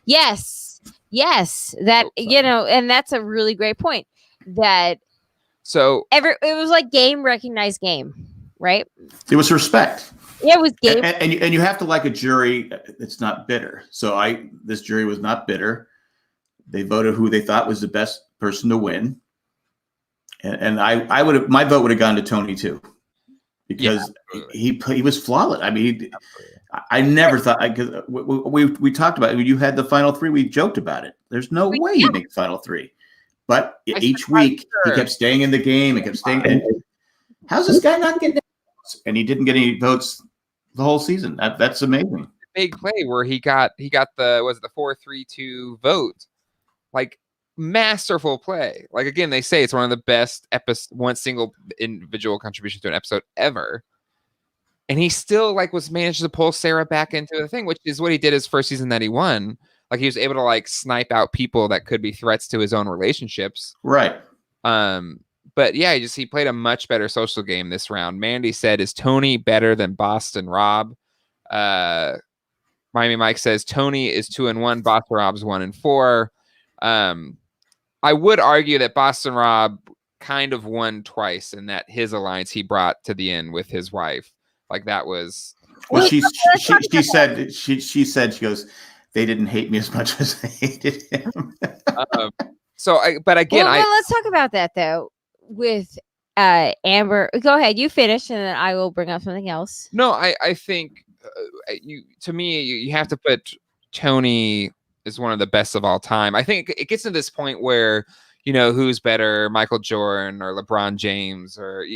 Yes. That, you know, and that's a really great point. That it was like game recognized game, right? It was respect. Yeah, it was game. And you have to like a jury that's not bitter. So this jury was not bitter. They voted who they thought was the best person to win. And my vote would have gone to Tony too, because he was flawless. I mean, I never thought, because we talked about it. You had the final three. We joked about it. There's no way you make the final three. But each week he kept staying in the game and kept staying. And how's this guy not getting votes? And he didn't get any votes the whole season. That's amazing. Big play where he got the 4-3-2 vote, like masterful play. Like again, they say it's one of the best one single individual contribution to an episode ever. And he still was managed to pull Sarah back into the thing, which is what he did his first season that he won. Like he was able to snipe out people that could be threats to his own relationships. Right. But yeah, he played a much better social game this round. Mandy said, "Is Tony better than Boston Rob?" Miami Mike says Tony is 2-1, Boston Rob's 1-4. I would argue that Boston Rob kind of won twice, and that his alliance he brought to the end with his wife. That was. Well, she said she goes, they didn't hate me as much as they hated him. But again, let's talk about that though. With Amber, go ahead, you finish, and then I will bring up something else. No, I think you have to put Tony as one of the best of all time. I think it gets to this point where who's better, Michael Jordan or LeBron James, or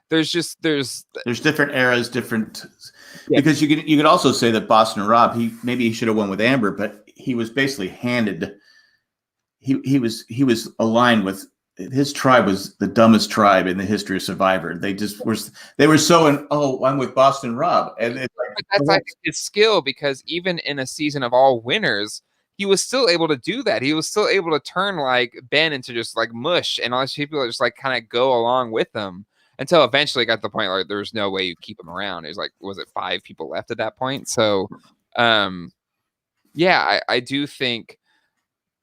there's different eras, because you could also say that Boston Rob, he should have won with Amber, but he was basically handed. He was aligned with. His tribe was the dumbest tribe in the history of Survivor. They were so I'm with Boston Rob, and that's his skill, because even in a season of all winners, he was still able to do that. He was still able to turn Ben into just mush, and all these people just kind of go along with them until eventually got to the point where there was no way you keep him around. It was was it 5 people left at that point? So, yeah, I do think.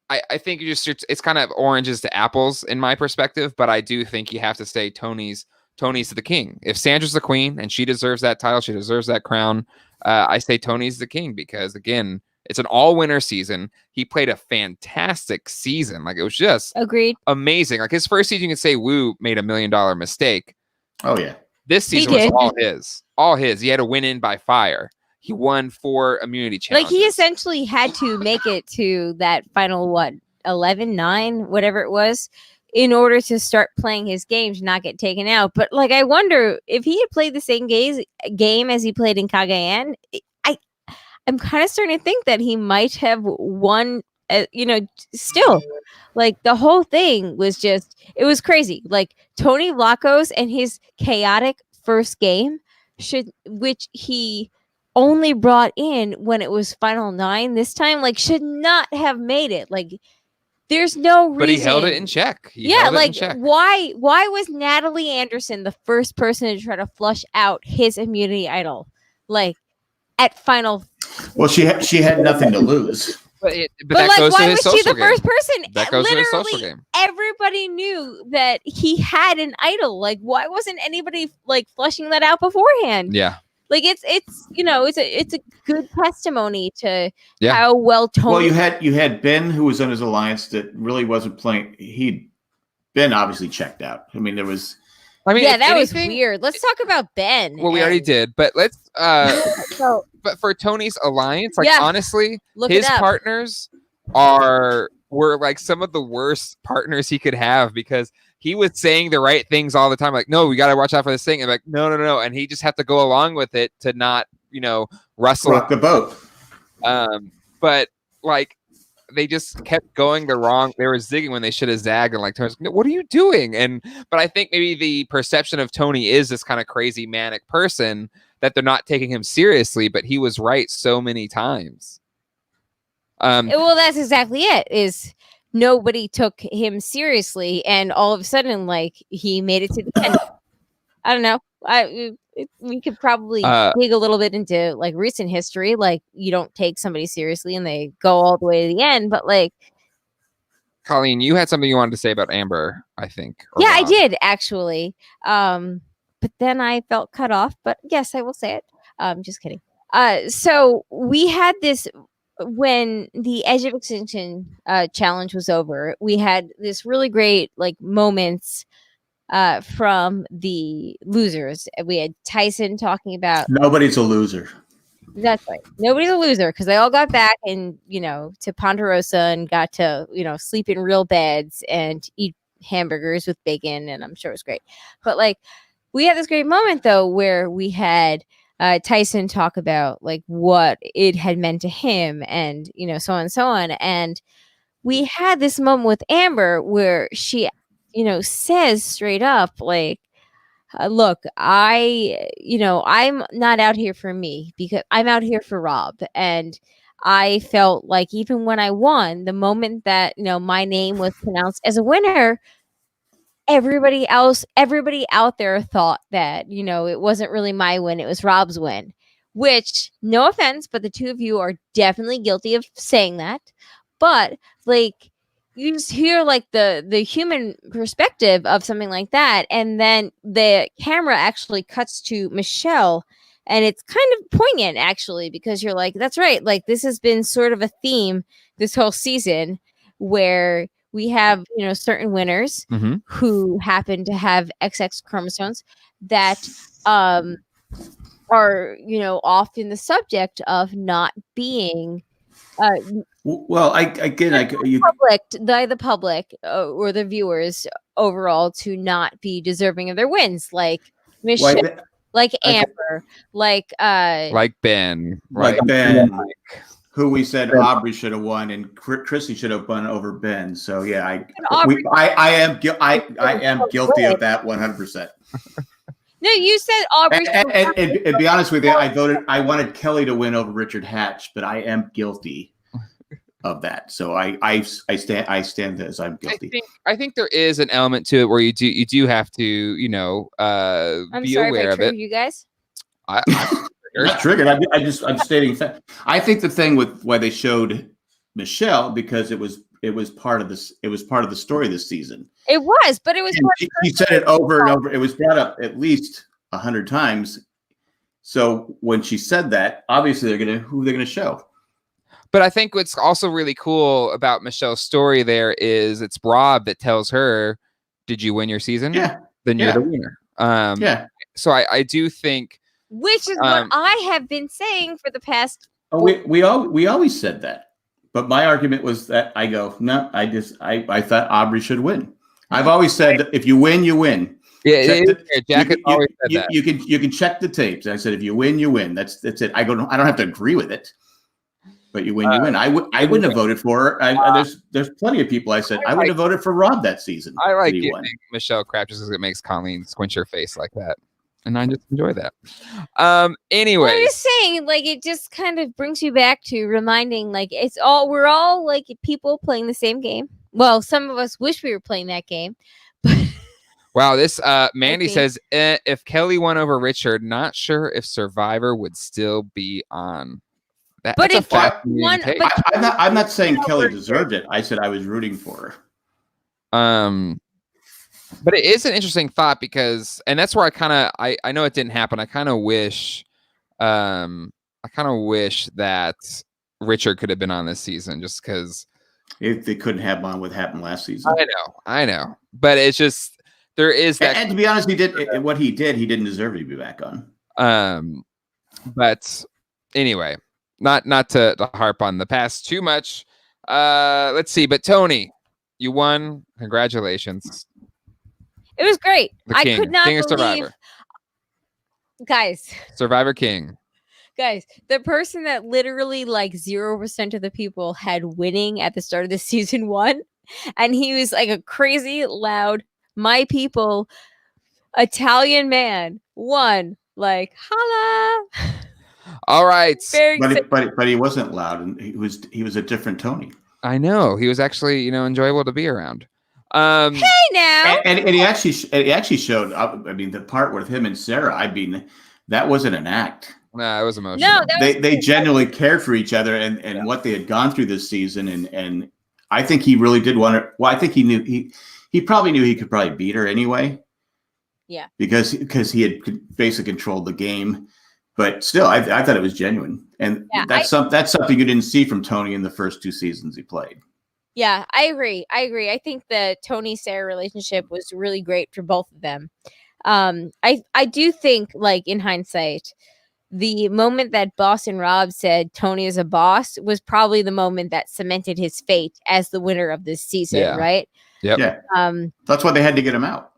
I think it's kind of oranges to apples in my perspective, but I do think you have to say Tony's the king. If Sandra's the queen and she deserves that title, she deserves that crown. I say Tony's the king because, again, it's an all-winner season. He played a fantastic season. It was just amazing. His first season, you can say Wu made $1 million mistake. Oh yeah, this season was all his. He had to win in by fire. He won 4 immunity challenges. He essentially had to make it to that final 11-9, whatever it was, in order to start playing his games, not get taken out. But I wonder if he had played the same game as he played in Cagayan. I'm kind of starting to think that he might have won. Still, the whole thing was it was crazy. Tony Lacos and his chaotic first game which he only brought in when it was final 9 this time, should not have made it. There's no reason. But he held it in check. Why was Natalie Anderson the first person to try to flush out his immunity idol? At final. Well, she had nothing to lose. But that goes to his social game. Why was she the first person? That goes to his social game. Everybody knew that he had an idol. Why wasn't anybody flushing that out beforehand? Yeah. It's a good testimony to how well Tony. Well, you had Ben, who was on his alliance that really wasn't playing. Ben obviously checked out. I mean, there was. That was weird. Let's talk about Ben. Well, we already did, but let's. But for Tony's alliance, honestly, his partners were some of the worst partners he could have, because he was saying the right things all the time. No, we got to watch out for this thing. And no. And he just had to go along with it to not, rustle. Rock the boat. But they just kept going they were zigging when they should have zagged. And Tony's what are you doing? But I think maybe the perception of Tony is this kind of crazy manic person that they're not taking him seriously, but he was right so many times. Well, that's exactly it. Is nobody took him seriously, and all of a sudden, he made it to the end. I don't know. We could probably dig a little bit into recent history. You don't take somebody seriously, and they go all the way to the end. But Colleen, you had something you wanted to say about Amber, I think. Yeah, I did actually. But then I felt cut off. But yes, I will say it. Just kidding. So we had this. When the Edge of Extinction challenge was over, we had this really great moments from the losers. We had Tyson talking about nobody's a loser. That's right. Nobody's a loser because they all got back and to Ponderosa and got to sleep in real beds and eat hamburgers with bacon, and I'm sure it was great. But like, we had this great moment though where we had Tyson talk about like what it had meant to him, and so on and so on, and we had this moment with Amber where she says straight up like, look, I'm not out here for me because I'm out here for Rob. And I felt like even when I won, the moment that, my name was pronounced as a winner, everybody out there thought that, it wasn't really my win. It was Rob's win, which, no offense, but the two of you are definitely guilty of saying that. But like, you just hear like the human perspective of something like that, and then the camera actually cuts to Michelle, and it's kind of poignant actually, because you're like, that's right, like this has been sort of a theme this whole season where we have certain winners who happen to have XX chromosomes that are often the subject of not being well, the public or the viewers overall to not be deserving of their wins, like Michelle, like Amber, like Ben, right? Like Ben, who we said Aubrey should have won, and Chrissy should have won over Ben. So yeah, I am guilty of that 100%. No, you said Aubrey. And be honest with you, I wanted Kelly to win over Richard Hatch, but I am guilty of that. So I stand as I'm guilty. I think there is an element to it where you do have to I'm be sorry aware if I of it. You guys. I'm not triggered. I'm stating fact. I think the thing with why they showed Michelle, because it was part of this. It was part of the story this season. It was, but it was. He said it over and over. It was brought up at least 100 times. So when she said that, obviously who they're gonna show. But I think what's also really cool about Michelle's story there is it's Rob that tells her, "Did you win your season? Yeah, then you're the winner." Yeah. So I do think, which is what I have been saying for the past. Oh, we always said that. But my argument was that I thought Aubrey should win. I've always said that if you win, you win. Yeah, Jack has always said that. You can check the tapes. I said if you win, you win. That's it. I don't have to agree with it. But you win, you win. I wouldn't have voted for her. There's plenty of people I said I would have voted for Rob that season. I like giving Michelle crap just because it makes Colleen squinch her face like that. And I just enjoy that. Anyway, well, I'm just saying, like, it just kind of brings you back to reminding, like, we're all like people playing the same game. Well, some of us wish we were playing that game. But wow, this Mandy says if Kelly won over Richard, not sure if Survivor would still be on. But if I'm not saying Kelly deserved it. I said I was rooting for her. But it is an interesting thought because, and that's where I know it didn't happen. I kind of wish that Richard could have been on this season just because if they couldn't have on what happened last season. I know, but it's just there is that. And to be honest, he didn't deserve to be back on. But anyway, not to harp on the past too much. Let's see, but Tony, you won. Congratulations. It was great. I could not believe, Survivor. Guys. Survivor King. Guys, the person that literally like 0% of the people had winning at the start of the season won, and he was like a crazy loud, my people, Italian man won. Like, holla. All right. But he wasn't loud, and he was a different Tony. I know. He was actually, enjoyable to be around. Hey now, and he actually showed up. I mean, the part with him and Sarah. I mean, that wasn't an act. No, it was emotional. No, they genuinely cared for each other and what they had gone through this season. And I think he really did want to. Well, I think he knew he probably knew he could probably beat her anyway. Yeah. Because he had basically controlled the game, but still, I thought it was genuine, and that's something you didn't see from Tony in the first 2 seasons he played. Yeah, I agree. I think the Tony-Sarah relationship was really great for both of them. I do think, like, in hindsight, the moment that Boston Rob said Tony is a boss was probably the moment that cemented his fate as the winner of this season, Yeah. right? Yep. Yeah. That's why they had to get him out.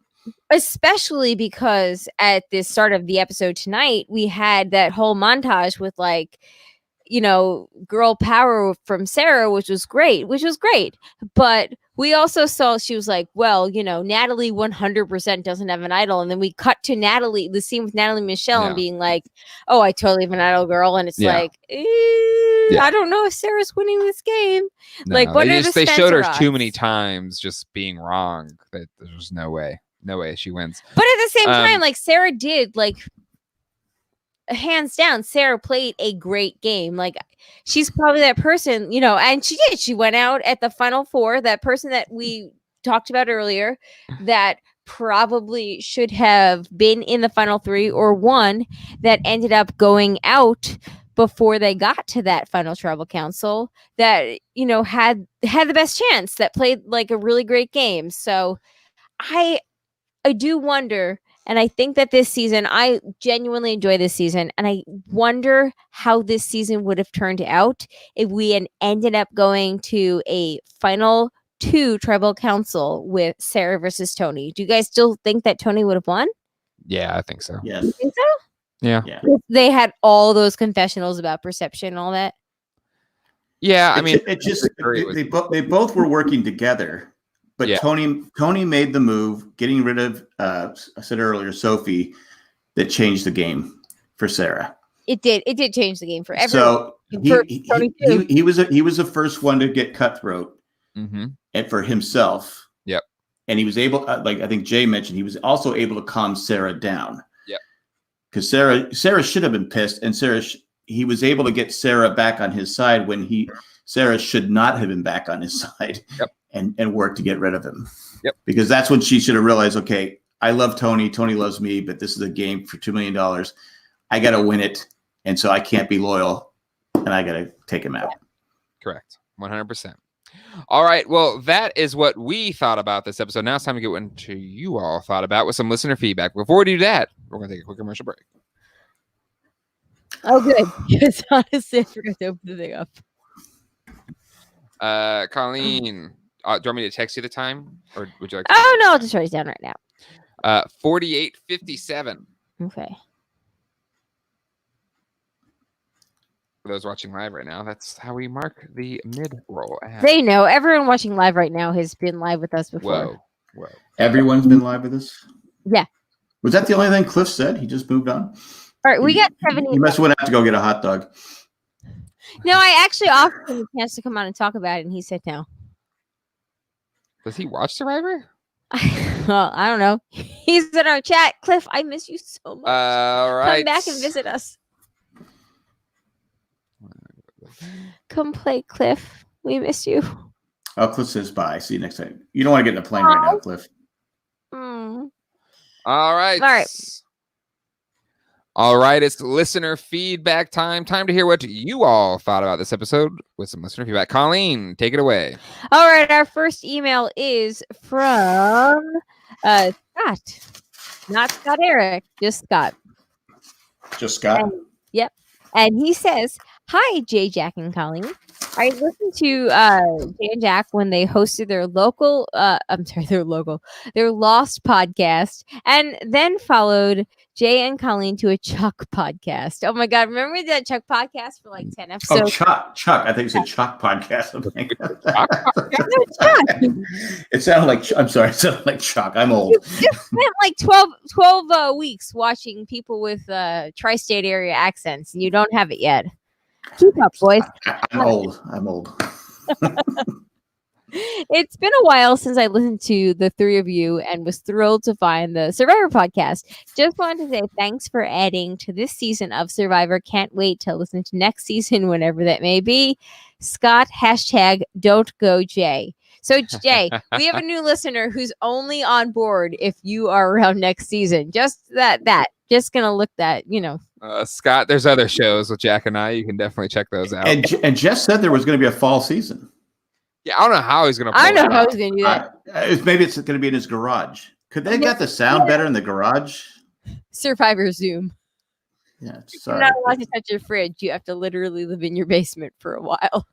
Especially because at the start of the episode tonight, we had that whole montage with like, girl power from Sarah, which was great. But we also saw she was like, well, Natalie 100% doesn't have an idol. And then we cut to Natalie, the scene with Natalie Michelle and being like, oh, I totally have an idol, girl. And it's like, I don't know if Sarah's winning this game. No, like, what they showed her too many times just being wrong that there's no way she wins. But at the same time, like Sarah did, like, hands down, Sarah played a great game. Like, she's probably that person, and she did. She went out at the final four, that person that we talked about earlier that probably should have been in the final three, or one that ended up going out before they got to that final tribal council, that, had the best chance, that played like a really great game. So I do wonder, and I think that this season, I genuinely enjoy this season, and I wonder how this season would have turned out if we had ended up going to a final 2 tribal council with Sarah versus Tony. Do you guys still think that Tony would have won? Yeah, I think so. Yes. You think so? Yeah. They had all those confessionals about perception and all that. Yeah, I mean, it just they both were working together. But Tony made the move, getting rid of, I said earlier, Sophie, that changed the game for Sarah. It did. It did change the game for everyone. So he was the first one to get cutthroat, and for himself. Yep. And he was able, like I think Jay mentioned, he was also able to calm Sarah down. Yep. Because Sarah should have been pissed, and he was able to get Sarah back on his side when Sarah should not have been back on his side. Yep. And work to get rid of him. Yep. Because that's when she should have realized, okay, I love Tony. Tony loves me, but this is a game for $2 million. I got to win it. And so I can't be loyal, and I got to take him out. Correct. 100%. All right. Well, that is what we thought about this episode. Now it's time to get into you all thought about with some listener feedback. Before we do that, we're going to take a quick commercial break. Oh, good. Because honestly, I forgot to open the thing up. Colleen, do you want me to text you the time, or would you like? Oh no, I'll just write it down right now. 48:57. Okay. For those watching live right now, that's how we mark the mid-roll. They know. Everyone watching live right now has been live with us before. Whoa. Everyone's been live with us? Yeah. Was that the only thing Cliff said? He just moved on? All right, we got 70. He must have went out to go get a hot dog. No, I actually offered him a chance to come on and talk about it, and he said no. Does he watch Survivor? Well, I don't know. He's in our chat. Cliff, I miss you so much. All right. Come back and visit us. Come play, Cliff. We miss you. Oh, Cliff says bye. See you next time. You don't want to get in a plane right now, Cliff. Mm. All right. All right, it's listener feedback time. Time to hear what you all thought about this episode with some listener feedback. Colleen, take it away. All right, our first email is from Scott. Not Scott Eric, just Scott. Just Scott? Yep. And he says, hi, Jay, Jack, and Colleen. I listened to Jay and Jack when they hosted their their Lost podcast, and then followed Jay and Colleen to a Chuck podcast. Oh my God. Remember we did that Chuck podcast for like 10 episodes? Oh, Chuck. I think you said Chuck podcast. It sounded like, I'm sorry, it sounded like Chuck. I'm old. You just spent like 12 weeks watching people with tri-state area accents, and you don't have it yet. Keep up, boys. I'm old. It's been a while since I listened to the three of you and was thrilled to find the Survivor podcast. Just wanted to say thanks for adding to this season of Survivor. Can't wait to listen to next season, whenever that may be. Scott, #Don'tGoJay. So, Jay, we have a new listener who's only on board if you are around next season. Just that. Just going to look that, Scott, there's other shows with Jack and I. You can definitely check those out. And Jess said there was going to be a fall season. Yeah, I don't know how he's going to. I know how he's going to do that. Maybe it's going to be in his garage. Could they get the sound better in the garage? Survivor Zoom. Yeah, You're sorry. not allowed to touch your fridge. You have to literally live in your basement for a while.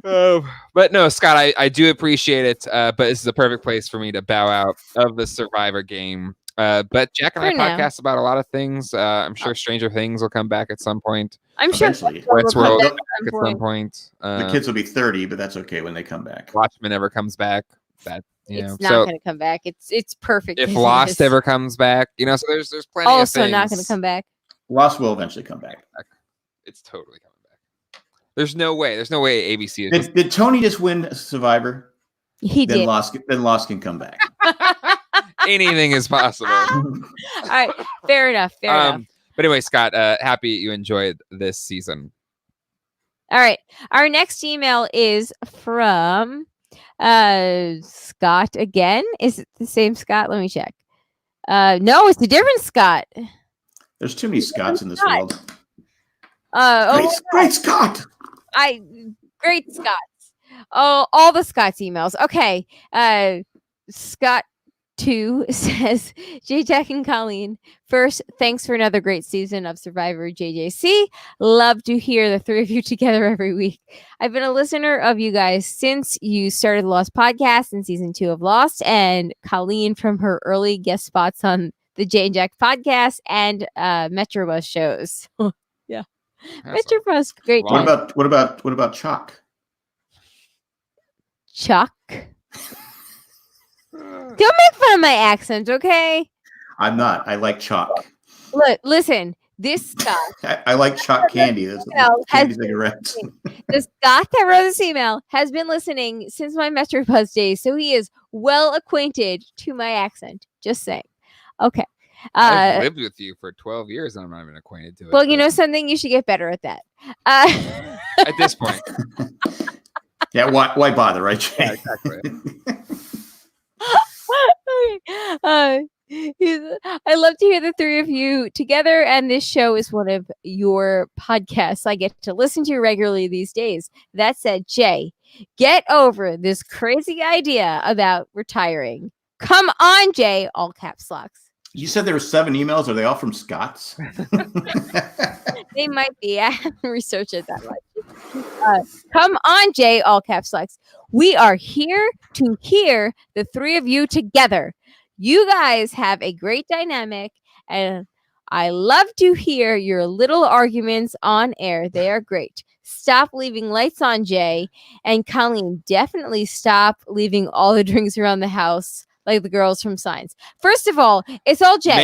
But no, Scott, I do appreciate it. But this is a perfect place for me to bow out of the Survivor game. But Jack and I For now. podcast about a lot of things. I'm sure Stranger Things will come back at some point. I'm sure Eventually. Westworld back at some point. The kids will be 30, but that's okay when they come back. Watchmen never comes back. That it's so not going to come back. It's perfect. if as it Lost is. ever comes back, so there's plenty of Also things. not going to come back. Lost will eventually come back. It's totally coming back. There's no way ABC is. Did Tony just win Survivor? He Then did. Lost can come back. Anything is possible. All right, fair enough. Fair enough. But anyway, Scott, happy you enjoyed this season. All right, our next email is from Scott again. Is it the same Scott? Let me check. No, it's a different Scott. There's too many Scotts in this world. Great Scott. Great Scots. Oh, all the Scots emails. Okay. Scott 2 says, J. Jack and Colleen, first, thanks for another great season of Survivor JJC. Love to hear the three of you together every week. I've been a listener of you guys since you started the Lost podcast in season 2 of Lost, and Colleen from her early guest spots on the J and Jack podcast and Metrobus shows. Yeah. Metrobus, great. What about Chalk? Chuck? Don't make fun of my accent, okay? I'm not. I like Chalk. Look, listen. This Scott, I like Chalk candy. That's candy cigarettes. the Scott that wrote this email has been listening since my Metrobus days, so he is well acquainted to my accent. Just saying. Okay. I've lived with you for 12 years and I'm not even acquainted to it. Well, you know something? You should get better at that. At this point. Yeah, why bother, right, Jay? Yeah, exactly. I love to hear the three of you together, and this show is one of your podcasts I get to listen to regularly these days. That said, Jay, get over this crazy idea about retiring. Come on, Jay, all caps locks. You said there were 7 emails. Are they all from Scots? They might be. I haven't researched it that much. Come on, Jay, all caps locks. We are here to hear the three of you together. You guys have a great dynamic, and I love to hear your little arguments on air. They are great. Stop leaving lights on, Jay. And Colleen, definitely stop leaving all the drinks around the house like the girls from Signs. First of all, it's all Jay.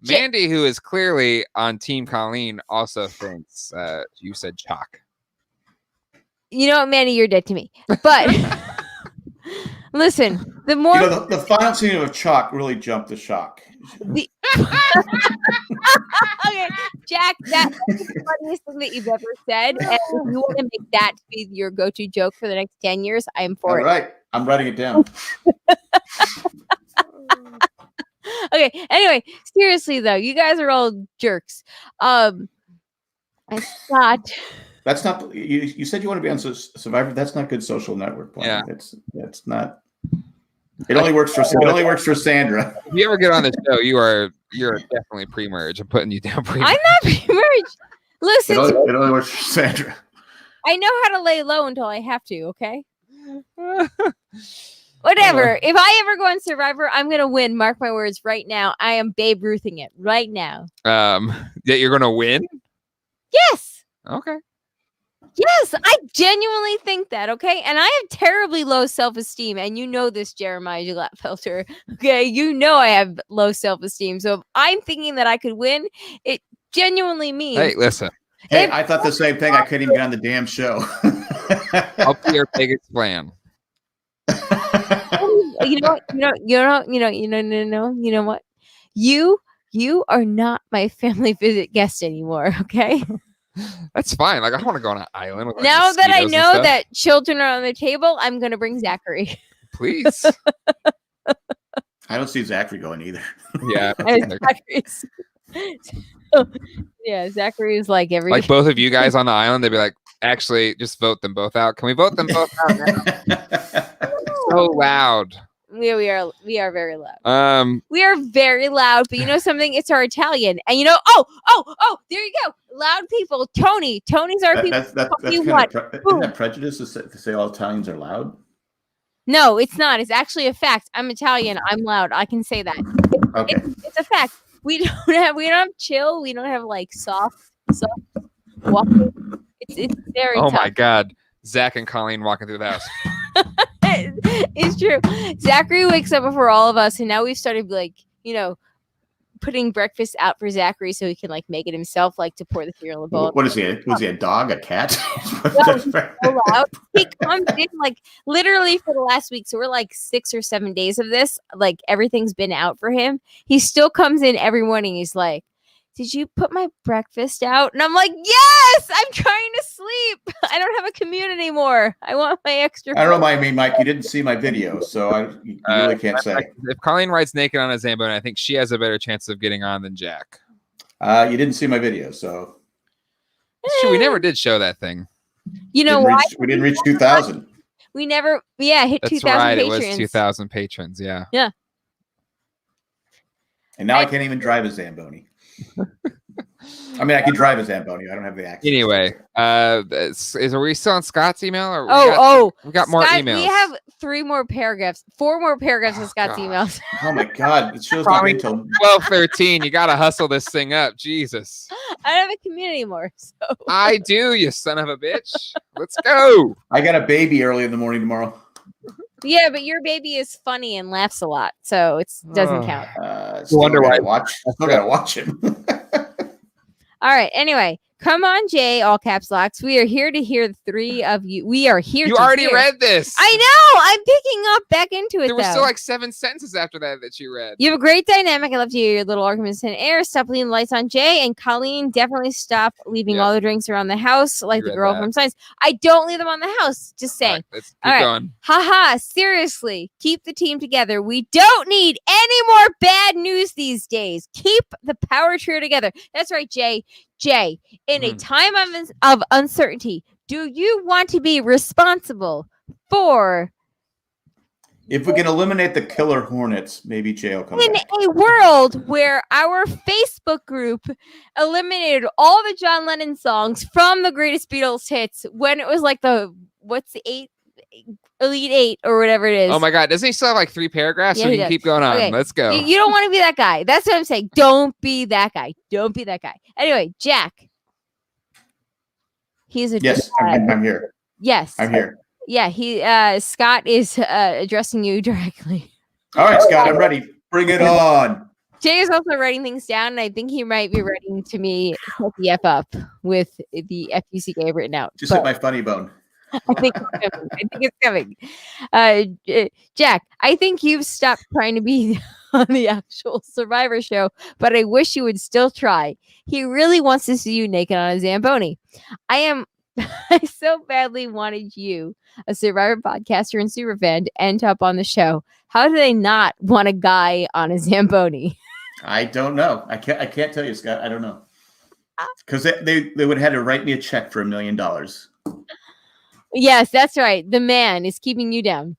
Mandy, who is clearly on Team Colleen, also thinks you said Chalk. You know what, Mandy, you're dead to me. But listen, the more the final scene of Chalk really jumped the shock. okay, Jack, that's the funniest thing that you've ever said. And if you want to make that be your go-to joke for the next 10 years, I am for it. All right, I'm writing it down. Okay, anyway, seriously though, you guys are all jerks. I thought That's not you said you want to be on Survivor. That's not good social network planning. Yeah. That's not. It only works for Sandra. If you ever get on the show, you're definitely pre-merge. I'm putting you down pre-merge. I'm not pre-merged. Listen, It only works for Sandra. I know how to lay low until I have to, okay? Whatever. If I ever go on Survivor, I'm going to win. Mark my words right now. I am Babe Ruthing it right now. That you're going to win? Yes. Okay. Yes, I genuinely think that, okay? And I have terribly low self-esteem, and you know this, Jeremiah Glatfelter, okay? You know I have low self-esteem, so if I'm thinking that I could win, it genuinely means... Hey, listen. Hey, I thought the same thing. I couldn't even get on the damn show. I'll be your biggest plan. You know what? You are not my family visit guest anymore, okay? That's fine. Like, I don't want to go on an island. With, like, Now that I mosquitoes and know stuff. that children are on the table, I'm going to bring Zachary. Please. I don't see Zachary going either. Yeah. And Zachary is like every... Like both of you guys on the island, they'd be like, actually, just vote them both out. Can we vote them both out now? So loud. We are very loud. Um, We are very loud, but you know something? It's our Italian. And you know, there you go. Loud people. Tony's our people. That's Tony kind what? of isn't that prejudice to say all Italians are loud? No, it's not. It's actually a fact. I'm Italian. I'm loud. I can say that. Okay. It's a fact. We don't have chill. We don't have like soft walking. It's very oh tough. my God. Zach and Colleen walking through the house. It's true. Zachary wakes up before all of us, and now we've started like, putting breakfast out for Zachary so he can like make it himself, like to pour the cereal in a bowl. What is he? Was he a dog? A cat? No, he's so loud. He comes in like literally for the last week. So we're like 6 or 7 days of this. Like everything's been out for him. He still comes in every morning. He's like, "Did you put my breakfast out?" And I'm like, "Yes, I'm trying to sleep. I don't have a commute anymore. I want my extra." I don't know. I mean, Mike, you didn't see my video, so you really can't say. If Colleen rides naked on a Zamboni, I think she has a better chance of getting on than Jack. You didn't see my video, so. Sure, we never did show that thing. You know why? We didn't reach 2,000. We never, hit That's 2,000 right. patrons. It was 2,000 patrons. Yeah. Yeah. And now I can't even drive a Zamboni. I mean, I can drive a Zamboni. I don't have the access. Anyway, are we still on Scott's email? Or we got more Scott, emails. We have 4 more paragraphs in Scott's emails. Oh my God! It shows not until 12:13. You gotta hustle this thing up, Jesus. I don't have a commute anymore. So I do, you son of a bitch. Let's go. I got a baby early in the morning tomorrow. yeah, but your baby is funny and laughs a lot, so it doesn't count. Wonder why. Still gotta watch him. All right. Anyway, come on, Jay. All caps locks. We are here to hear the 3 of you. We are here. You already read this. I know. I'm picking up back into it. There were still like 7 sentences after that you read. You have a great dynamic. I love to hear your little arguments in air. Stop leaving the lights on, Jay. And Colleen, definitely stop leaving all the drinks around the house like the girl from Science. I don't leave them on the house. Just saying. All right, let's keep going. Haha. Seriously. Keep the team together. We don't need any more bad news these days. Keep the power trio together. That's right, Jay. Jay, in a time of uncertainty, do you want to be responsible for... If we can eliminate the killer hornets, maybe Jay will come back. In a world where our Facebook group eliminated all the John Lennon songs from the greatest Beatles hits when it was like Elite 8 or whatever it is. Oh my God. Doesn't he still have like 3 paragraphs? Yeah, so he he can does. keep going on. Okay. Let's go. You don't want to be that guy. That's what I'm saying. Don't be that guy. Don't be that guy. Anyway, Jack. He's a Yes, I'm here. Yes. I'm here. Yeah, Scott is addressing you directly. All right, Scott, I'm ready. Bring it on. Jay is also writing things down, and I think he might be writing to me the F up with the FUCK written out. Just hit my funny bone. I think it's coming. Jack, I think you've stopped trying to be on the actual Survivor show, but I wish you would still try. He really wants to see you naked on a Zamboni. I so badly wanted you, a Survivor podcaster and superfan, to end up on the show. How do they not want a guy on a Zamboni? I don't know. I can't tell you, Scott. I don't know. Because they would have had to write me a check for $1 million. Yes, that's right. The man is keeping you down.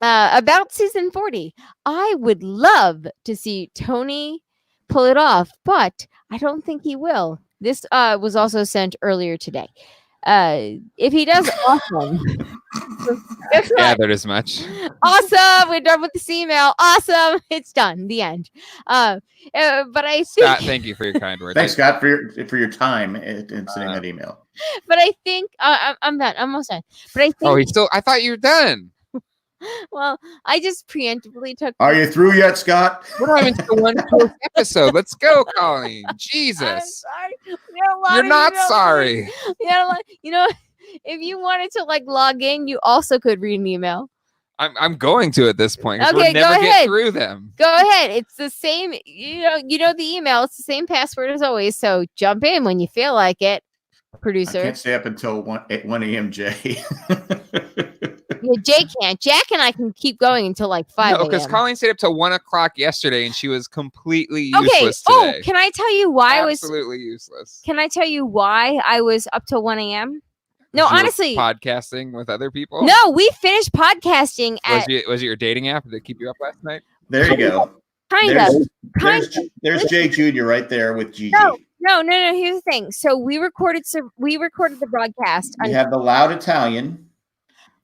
About season 40, I would love to see Tony pull it off, but I don't think he will. This was also sent earlier today. If he does, awesome. Gathered as much. Awesome. We're done with this email. Awesome. It's done. The end. But I think, Scott, thank you for your kind words. Thanks, Scott, for your time in sending that email. But I think I'm done. I'm almost done. But I think. I thought you were done. Well, I just preemptively took. Are you through yet, Scott? We're not even to one episode. Let's go, Colleen. Jesus. I'm sorry. You're not sorry. Yeah, if you wanted to log in, you also could read an email. I'm going to at this point because Okay, we'll never go get ahead. through them. Go ahead. It's the same. You know the email. It's the same password as always. So jump in when you feel like it, producer. I can't stay up until 1 a.m. Jay. Yeah, Jay can't. Jack and I can keep going until 5 a.m. No, because Colleen stayed up till 1 o'clock yesterday and she was completely useless today. Can I tell you why Absolutely useless. Can I tell you why I was up till 1 a.m.? No, You were honestly, podcasting with other people. no, we finished podcasting Was at it your dating app? Did it keep you up last night? There you go. kind of. There's Jay Jr. right there with Gigi. No. Here's the thing. So we recorded the broadcast. You have the loud Italian.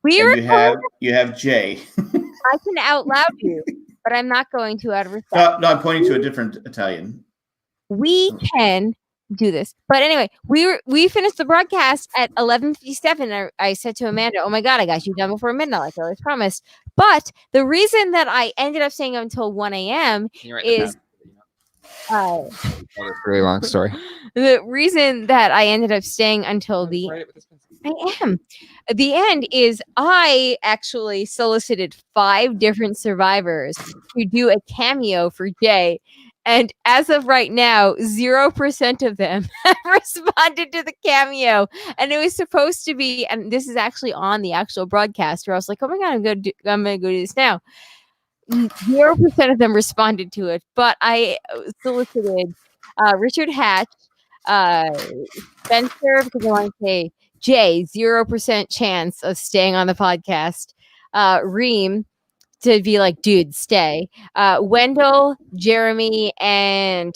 We and recorded. you have Jay. I can out loud you, but I'm not going to out of respect. No, I'm pointing to a different Italian. We can do this, but anyway, we finished the broadcast at 11:57. I said to Amanda, "Oh my God, I got you done before midnight, like I always promised." But the reason that I ended up staying until 1 a.m. is. That's a really long story. The reason that I ended up staying until the end is I actually solicited 5 different survivors to do a cameo for Jay. And as of right now, 0% of them have responded to the cameo. And it was supposed to be, and this is actually on the actual broadcast where I was like, oh my God, I'm going to go do this now. 0% of them responded to it, but I solicited Richard Hatch, Spencer, because I want to say Jay, 0% chance of staying on the podcast. Reem, to be like, dude, stay. Wendell, Jeremy, and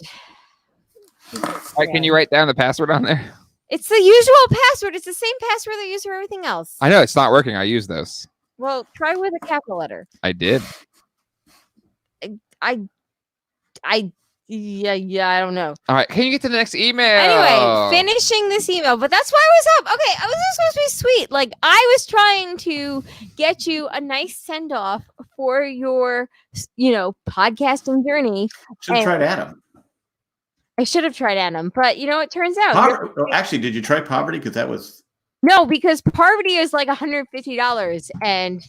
can you write down the password on there? it's the usual password. It's the same password they use for everything else. I know it's not working. I use those. Well, try with a capital letter. I did. I don't know. All right, can you get to the next email? Anyway, finishing this email, but that's why I was up. Okay, I was supposed to be sweet. Like I was trying to get you a nice send off for your, podcasting journey. Should have tried Adam. I should have tried Adam, but it turns out. Actually, did you try Poverty? Because that was because Poverty is like $150, and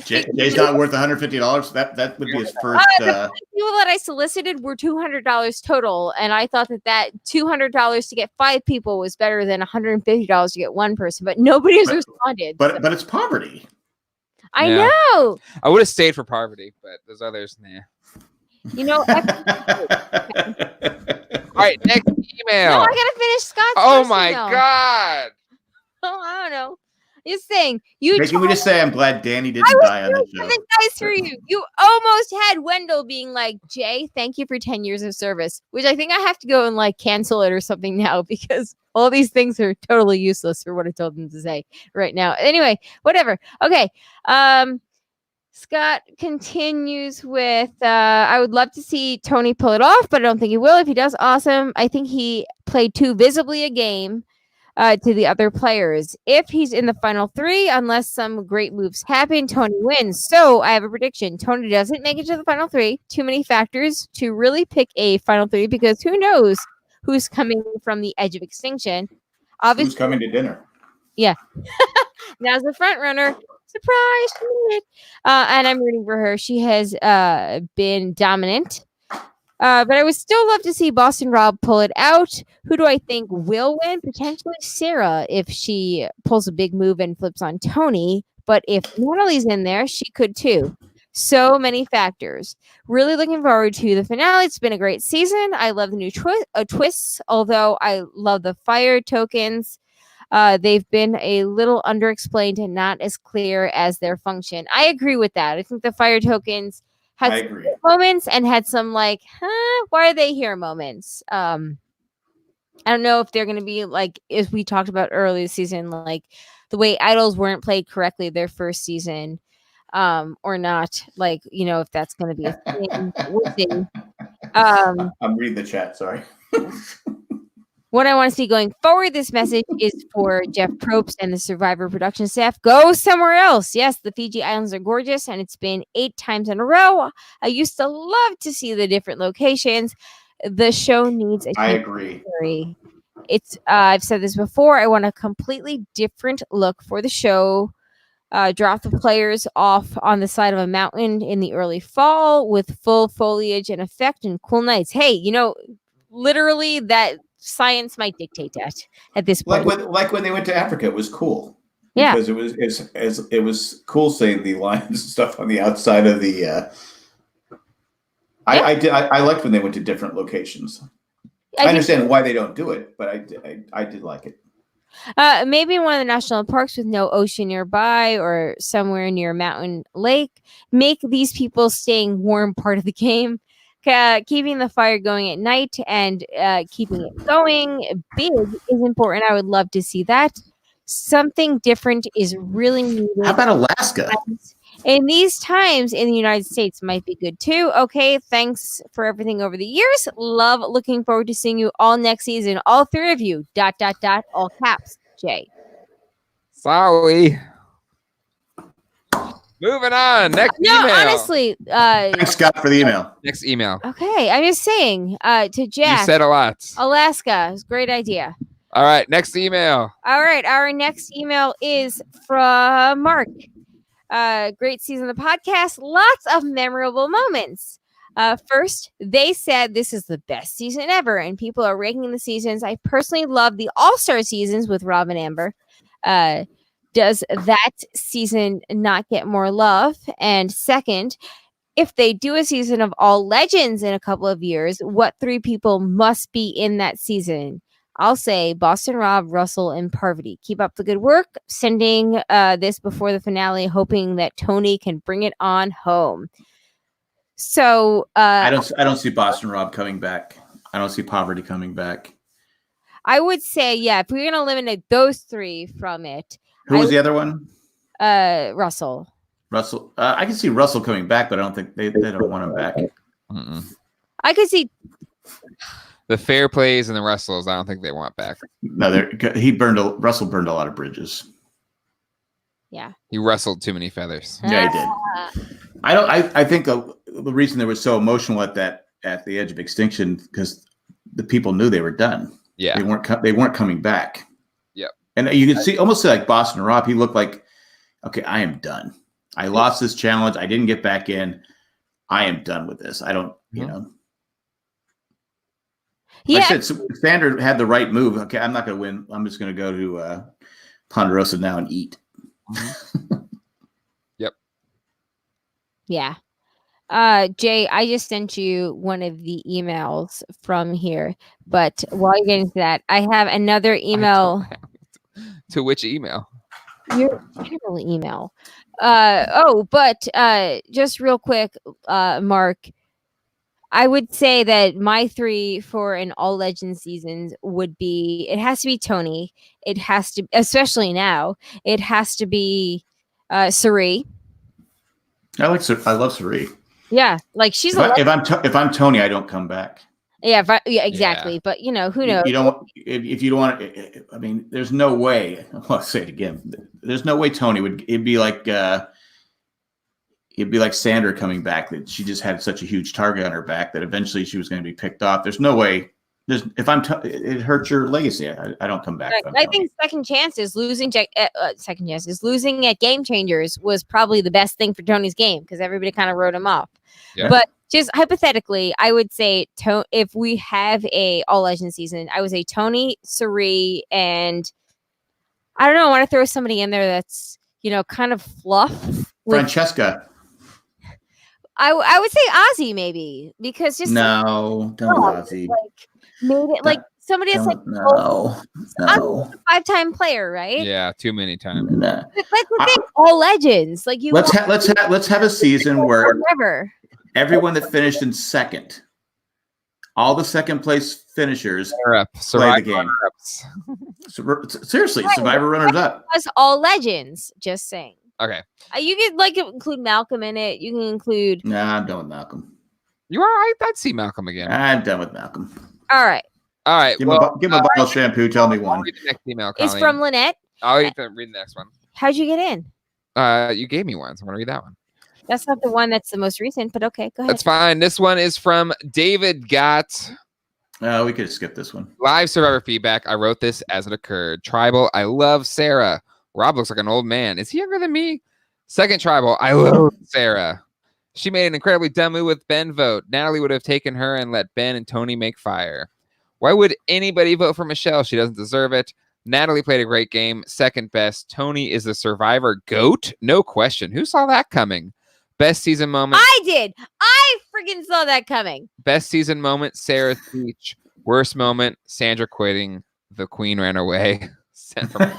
Jay's not worth $150. That would be his first. The people that I solicited were $200 total, and I thought that $200 to get 5 people was better than $150 to get 1 person. But nobody has responded. But it's Poverty. I know. I would have stayed for Poverty, but those others, nah. All right, next email. No, I gotta finish Scott's. Oh my God. Oh, I don't know. Just saying, Can we just say I'm glad Danny didn't die on the show? Nice for you. You almost had Wendell being like, Jay, thank you for 10 years of service, which I think I have to go and cancel it or something now because all these things are totally useless for what I told them to say right now. Anyway, whatever. Okay. Scott continues with, I would love to see Tony pull it off, but I don't think he will. If he does, awesome. I think he played too visibly a game to the other players. If he's in the final 3, unless some great moves happen, Tony wins. So I have a prediction. Tony doesn't make it to the final 3. Too many factors to really pick a final 3 because who knows who's coming from the edge of extinction. Obviously, who's coming to dinner? Yeah. Now's the front runner. Surprise! And I'm rooting for her. She has been dominant. But I would still love to see Boston Rob pull it out. Who do I think will win? Potentially Sarah if she pulls a big move and flips on Tony. But if Natalie's in there, she could too. So many factors. Really looking forward to the finale. It's been a great season. I love the new twists, although I love the fire tokens. They've been a little underexplained and not as clear as their function. I agree with that. I think the fire tokens had some moments and had some why are they here moments. I don't know if they're going to be as we talked about earlier this season, the way idols weren't played correctly their first season, or not. If that's going to be a thing. We'll see. I'm reading the chat. Sorry. What I want to see going forward, this message is for Jeff Probst and the Survivor production staff. Go somewhere else. Yes, the Fiji Islands are gorgeous, and it's been 8 times in a row. I used to love to see the different locations. The show needs a I agree. It's I've said this before. I want a completely different look for the show. Drop the players off on the side of a mountain in the early fall with full foliage and effect and cool nights. Hey, literally that science might dictate that at this point. Like when they went to Africa, it was cool. Yeah, because it was cool seeing the lions and stuff on the outside of the. Yeah. I liked when they went to different locations. I understand why they don't do it, but I did like it. Maybe in one of the national parks with no ocean nearby or somewhere near a mountain lake. Make these people staying warm part of the game. Keeping the fire going at night and keeping it going big is important. I would love to see that. Something different is really needed. How about Alaska? In these times in the United States might be good too. Okay, thanks for everything over the years. Love, looking forward to seeing you all next season. All three of you. ... All caps. Jay. Sorry. Moving on. Next email. No, honestly. Thanks, Scott, for the email. Next email. Okay, I'm just saying to Jack. You said a lot. Alaska. It was a great idea. All right. Next email. All right. Our next email is from Mark. Great season of the podcast. Lots of memorable moments. First, they said this is the best season ever, and people are ranking the seasons. I personally love the All-Star seasons with Rob and Amber. Does that season not get more love? And second, if they do a season of All Legends in a couple of years, what three people must be in that season? I'll say Boston Rob, Russell, and Parvati. Keep up the good work. Sending this before the finale, hoping that Tony can bring it on home. So I don't see Boston Rob coming back. I don't see Poverty coming back. I would say, yeah, if we're gonna eliminate those three from it. Who was the other one? Russell. Russell. I can see Russell coming back, but I don't think they don't want him back. Mm-mm. I could see The Fair Plays and the Russells, I don't think they want back. No, Russell burned a lot of bridges. Yeah. He rustled too many feathers. Yeah, he did. I think the reason they were so emotional at the edge of extinction because the people knew they were done. Yeah. They weren't coming back. Yep. And you can see almost like Boston Rob. He looked like, okay, I am done. I lost this challenge. I didn't get back in. I am done with this. I don't, Yeah. Like I said, Sander had the right move. Okay, I'm not going to win. I'm just going to go to Ponderosa now and eat. Yep. Yeah. Jay, I just sent you one of the emails from here. But while you're getting to that, I have another email. To which email? Your channel email. But just real quick, Mark, I would say that my three for an All Legends seasons would be, it has to be Tony. It has to, especially now, it has to be Sari. I love Sari. Yeah, like she's if I'm Tony, I don't come back. Yeah, exactly. Yeah. But who knows? You don't if you don't want. I mean, there's no way. I'll say it again. There's no way Tony would. It'd be like Sander coming back. That she just had such a huge target on her back that eventually she was going to be picked off. There's no way. It hurts your legacy. I don't come back. Right. I think second chances losing at Game Changers was probably the best thing for Tony's game because everybody kind of wrote him off. Yeah. But just hypothetically, I would say if we have a All Legends season, I would say Tony, Sari, and I don't know. I want to throw somebody in there that's kind of fluff. Francesca. I would say Ozzy maybe because just don't Ozzy. Made it like somebody that's like no. A 5-time player, right? Yeah, too many times. Nah. That's the thing. All Legends, like you. Let's have a season where forever. Everyone that finished in second, all the second place finishers play the game. Seriously, Survivor runners up. That's All Legends. Just saying. Okay. You could include Malcolm in it. You can include. Nah, I'm done with Malcolm. You are right. I'd see Malcolm again. I'm done with Malcolm. All right. Give him a bottle of shampoo. Tell me one. Read the next email, Colleen. It's from Lynette. I'll read the next one. How'd you get in? You gave me one, so I'm gonna read that one. That's not the one that's the most recent, but okay, go ahead. That's fine. This one is from David Gott. We could skip this one. Live Survivor feedback. I wrote this as it occurred. Tribal. I love Sarah. Rob looks like an old man. Is he younger than me? Second tribal. I love Sarah. She made an incredibly dumb move with Ben vote. Natalie would have taken her and let Ben and Tony make fire. Why would anybody vote for Michelle? She doesn't deserve it. Natalie played a great game. Second best. Tony is the Survivor GOAT. No question. Who saw that coming? Best season moment. I did. I freaking saw that coming. Best season moment. Sarah's speech. Worst moment. Sandra quitting. The queen ran away. sent from.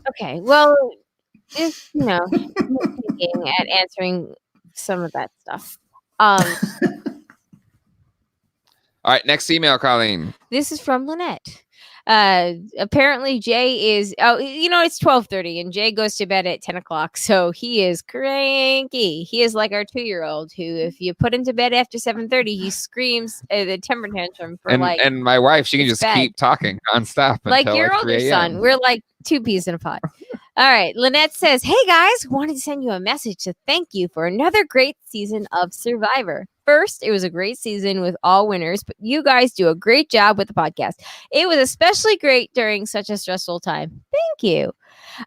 Okay, well, just thinking at answering some of that stuff. All right, next email, Colleen. This is from Lynette. Apparently Jay is it's 12:30 and Jay goes to bed at 10 o'clock, so he is cranky. He is like our 2-year-old who, if you put him to bed after 7:30, he screams the temper tantrum for and my wife, she can just keep talking nonstop like until your like older 3 son. a.m. We're like two peas in a pod. All right, Lynette says, "Hey guys, wanted to send you a message to thank you for another great season of Survivor. First, it was a great season with all winners, but you guys do a great job with the podcast. It was especially great during such a stressful time. Thank you.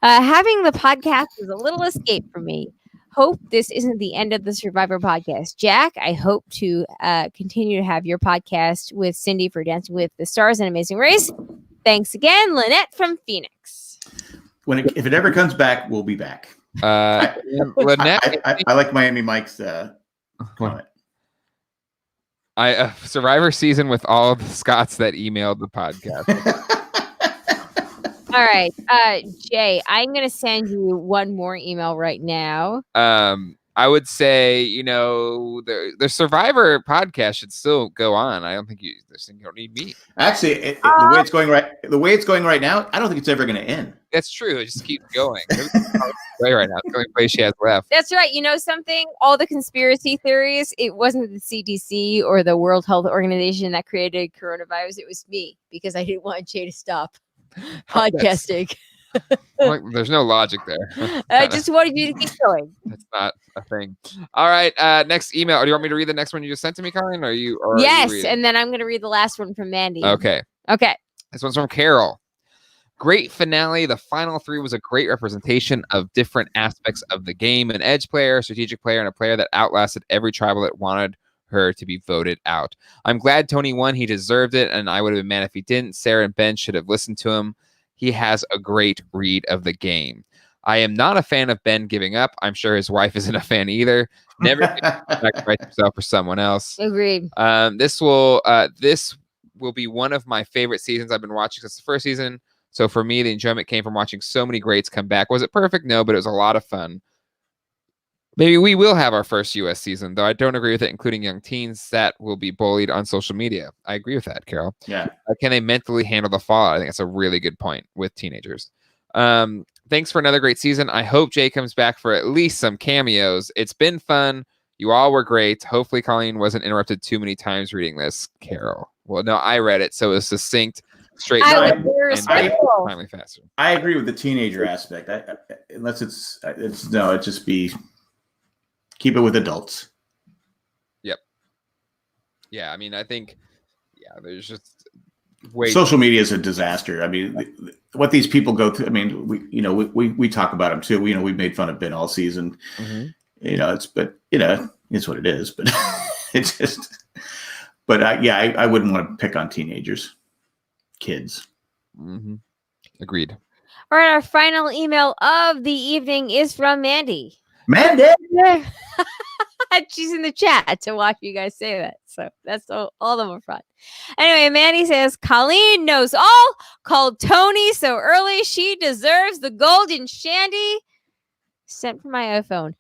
Having the podcast was a little escape for me. Hope this isn't the end of the Survivor podcast. Jack, I hope to continue to have your podcast with Cindy for Dancing with the Stars and Amazing Race. Thanks again, Lynette from Phoenix." If it ever comes back, we'll be back. Lynette, I like Miami Mike's comment. Survivor season with all of the Scots that emailed the podcast. All right, Jay, I'm going to send you one more email right now. I would say, the Survivor podcast should still go on. I don't think you don't need me. Actually, the way it's going right now, I don't think it's ever going to end. That's true. It just keeps going. Way right now. It's the only place she has left. That's right. You know something? All the conspiracy theories, it wasn't the CDC or the World Health Organization that created coronavirus. It was me, because I didn't want Jay to stop podcasting. There's no logic there. I just wanted you to keep going. That's not a thing. All right. Next email. Do you want me to read the next one you just sent to me, Colleen? Yes, and then I'm going to read the last one from Mandy. Okay. This one's from Carol. Great finale. The final 3 was a great representation of different aspects of the game: an edge player, a strategic player, and a player that outlasted every tribal that wanted her to be voted out. I'm glad Tony won. He deserved it, and I would have been mad if he didn't. Sarah and Ben should have listened to him. He has a great read of the game. I am not a fan of Ben giving up. I'm sure his wife isn't a fan either. Never sacrifice himself for someone else. Agreed. This will be one of my favorite seasons I've been watching since the first season. So for me, the enjoyment came from watching so many greats come back. Was it perfect? No, but it was a lot of fun. Maybe we will have our first U.S. season, though I don't agree with it, including young teens that will be bullied on social media. I agree with that, Carol. Yeah. Can they mentally handle the fallout? I think that's a really good point with teenagers. Thanks for another great season. I hope Jay comes back for at least some cameos. It's been fun. You all were great. Hopefully Colleen wasn't interrupted too many times reading this, Carol. Well, no, I read it, so it was succinct, straight and timely faster. I agree with the teenager aspect. Unless it just be keep it with adults. Yep. Yeah, I mean, I think, there's just social media is a disaster. I mean, what these people go through. I mean, we talk about them too. We've made fun of Ben all season. Mm-hmm. It's what it is. But it's just. But I wouldn't want to pick on teenagers, kids. Mm-hmm. Agreed. All right, our final email of the evening is from Mandy. Mandy! She's in the chat to watch you guys say that. So that's all of them are fun. Anyway, Mandy says, Colleen knows all, called Tony so early she deserves the golden shandy. Sent from my iPhone.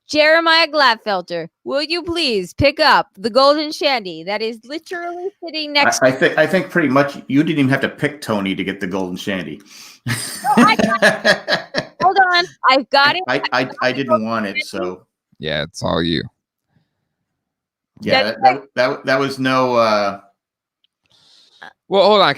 Jeremiah Gladfelter, will you please pick up the golden shandy that is literally sitting next to I think pretty much you didn't even have to pick Tony to get the golden shandy. Hold on. I've got it. I didn't want it, so. Yeah, it's all you. Yeah, that was no. Well, hold on.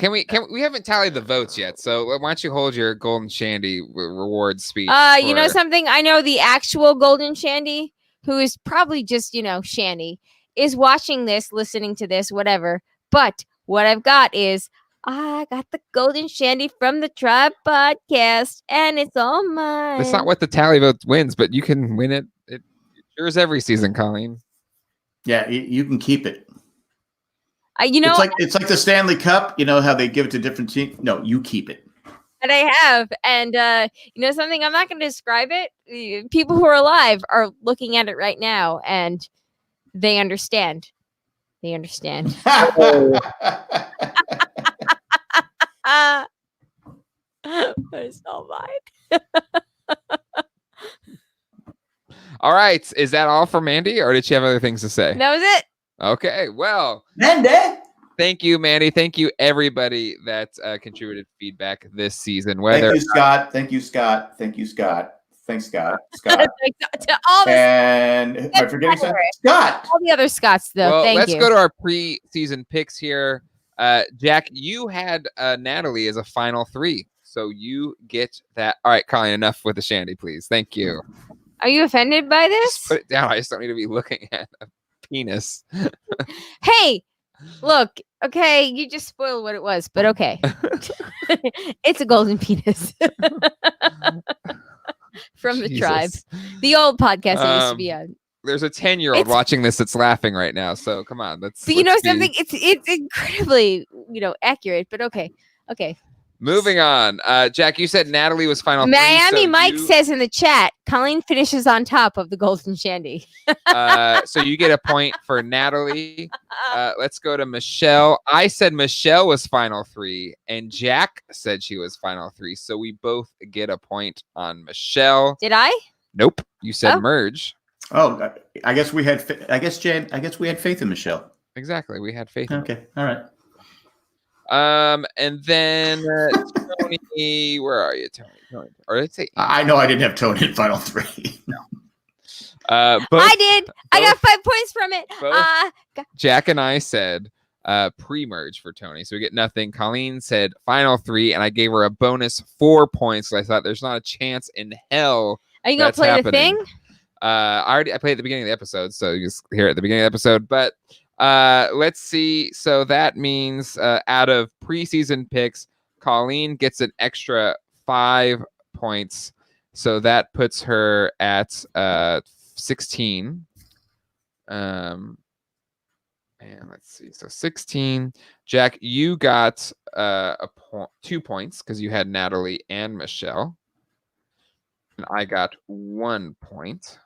We haven't tallied the votes yet. So why don't you hold your golden shandy reward speech? You know something? I know the actual golden shandy, who is probably just shandy, is watching this, listening to this, whatever. But what I've got is I got the golden shandy from the Tribe podcast, and it's all mine. That's not what the tally vote wins, but you can win it. It's yours every season, Colleen. Yeah, you can keep it. It's like the Stanley Cup. You know how they give it to different teams. No, you keep it. And I have, and something. I'm not going to describe it. People who are alive are looking at it right now, and they understand. They understand. But it's all mine. All right. Is that all for Mandy, or did she have other things to say? That was it. Okay. Well, Mandy. thank you, Mandy. Thank you, everybody that contributed feedback this season. Thank you, Scott. Thank you, Scott. Thank you, Scott. Thanks, Scott. Scott. To all the And am I forgetting something? Scott. all the other Scots, though. Well, Thank let's you. go to our preseason picks here. Jack, you had Natalie as a final 3, so you get that. All right, Colleen, enough with the shandy, please. Thank you. Are you offended by this? Just put it down. I just don't need to be looking at a penis. Hey, look. Okay, you just spoiled what it was, but okay. It's a golden penis from the tribe, Jesus. the old podcast I used to be on. There's a 10-year-old It's- watching this that's laughing right now. So come on, let's. But you know let's be- something? It's incredibly accurate. But okay. Moving on. Jack, you said Natalie was final 3. Miami so Mike you, says in the chat, Colleen finishes on top of the golden shandy. so you get a point for Natalie. Let's go to Michelle. I said Michelle was final 3, and Jack said she was final 3. So we both get a point on Michelle. Did I? Nope. You said Oh. merge. Oh, I guess we had. I guess Jan. I guess we had faith in Michelle. Exactly. We had faith. In Okay. All right. and then Tony, where are you, Tony? Or let's say I know I didn't have Tony in final 3. both, I did. I got both- 5 points from it. both- Jack and I said pre-merge for Tony, so we get nothing. Colleen said final 3, and I gave her a bonus 4 points. So I thought there's not a chance in hell. Are you gonna That's play the happening. thing? I played at the beginning of the episode, so you just hear it at the beginning of the episode. But let's see. So that means out of preseason picks, Colleen gets an extra 5 points. So that puts her at 16. And let's see. So 16. Jack, you got 2 points because you had Natalie and Michelle. And I got 1 point.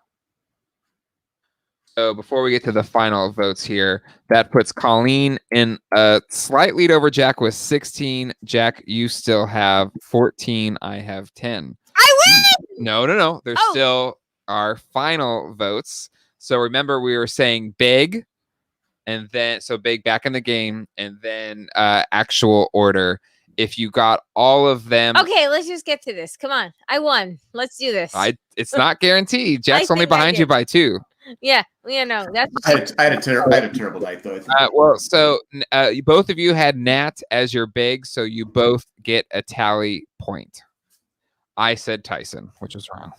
So before we get to the final votes here, that puts Colleen in a slight lead over Jack with 16. Jack, you still have 14. I have 10. I win. No. There's Oh. still our final votes. So remember, we were saying big, and then so big back in the game, and then actual order. If you got all of them, Okay, let's just get to this. Come on, I won. Let's do this. it's not guaranteed. Jack's only think I behind you did. by 2. Yeah, no, that's I had a terrible night though. I think. Well, so both of you had Nat as your big, so you both get a tally point. I said Tyson, which was wrong.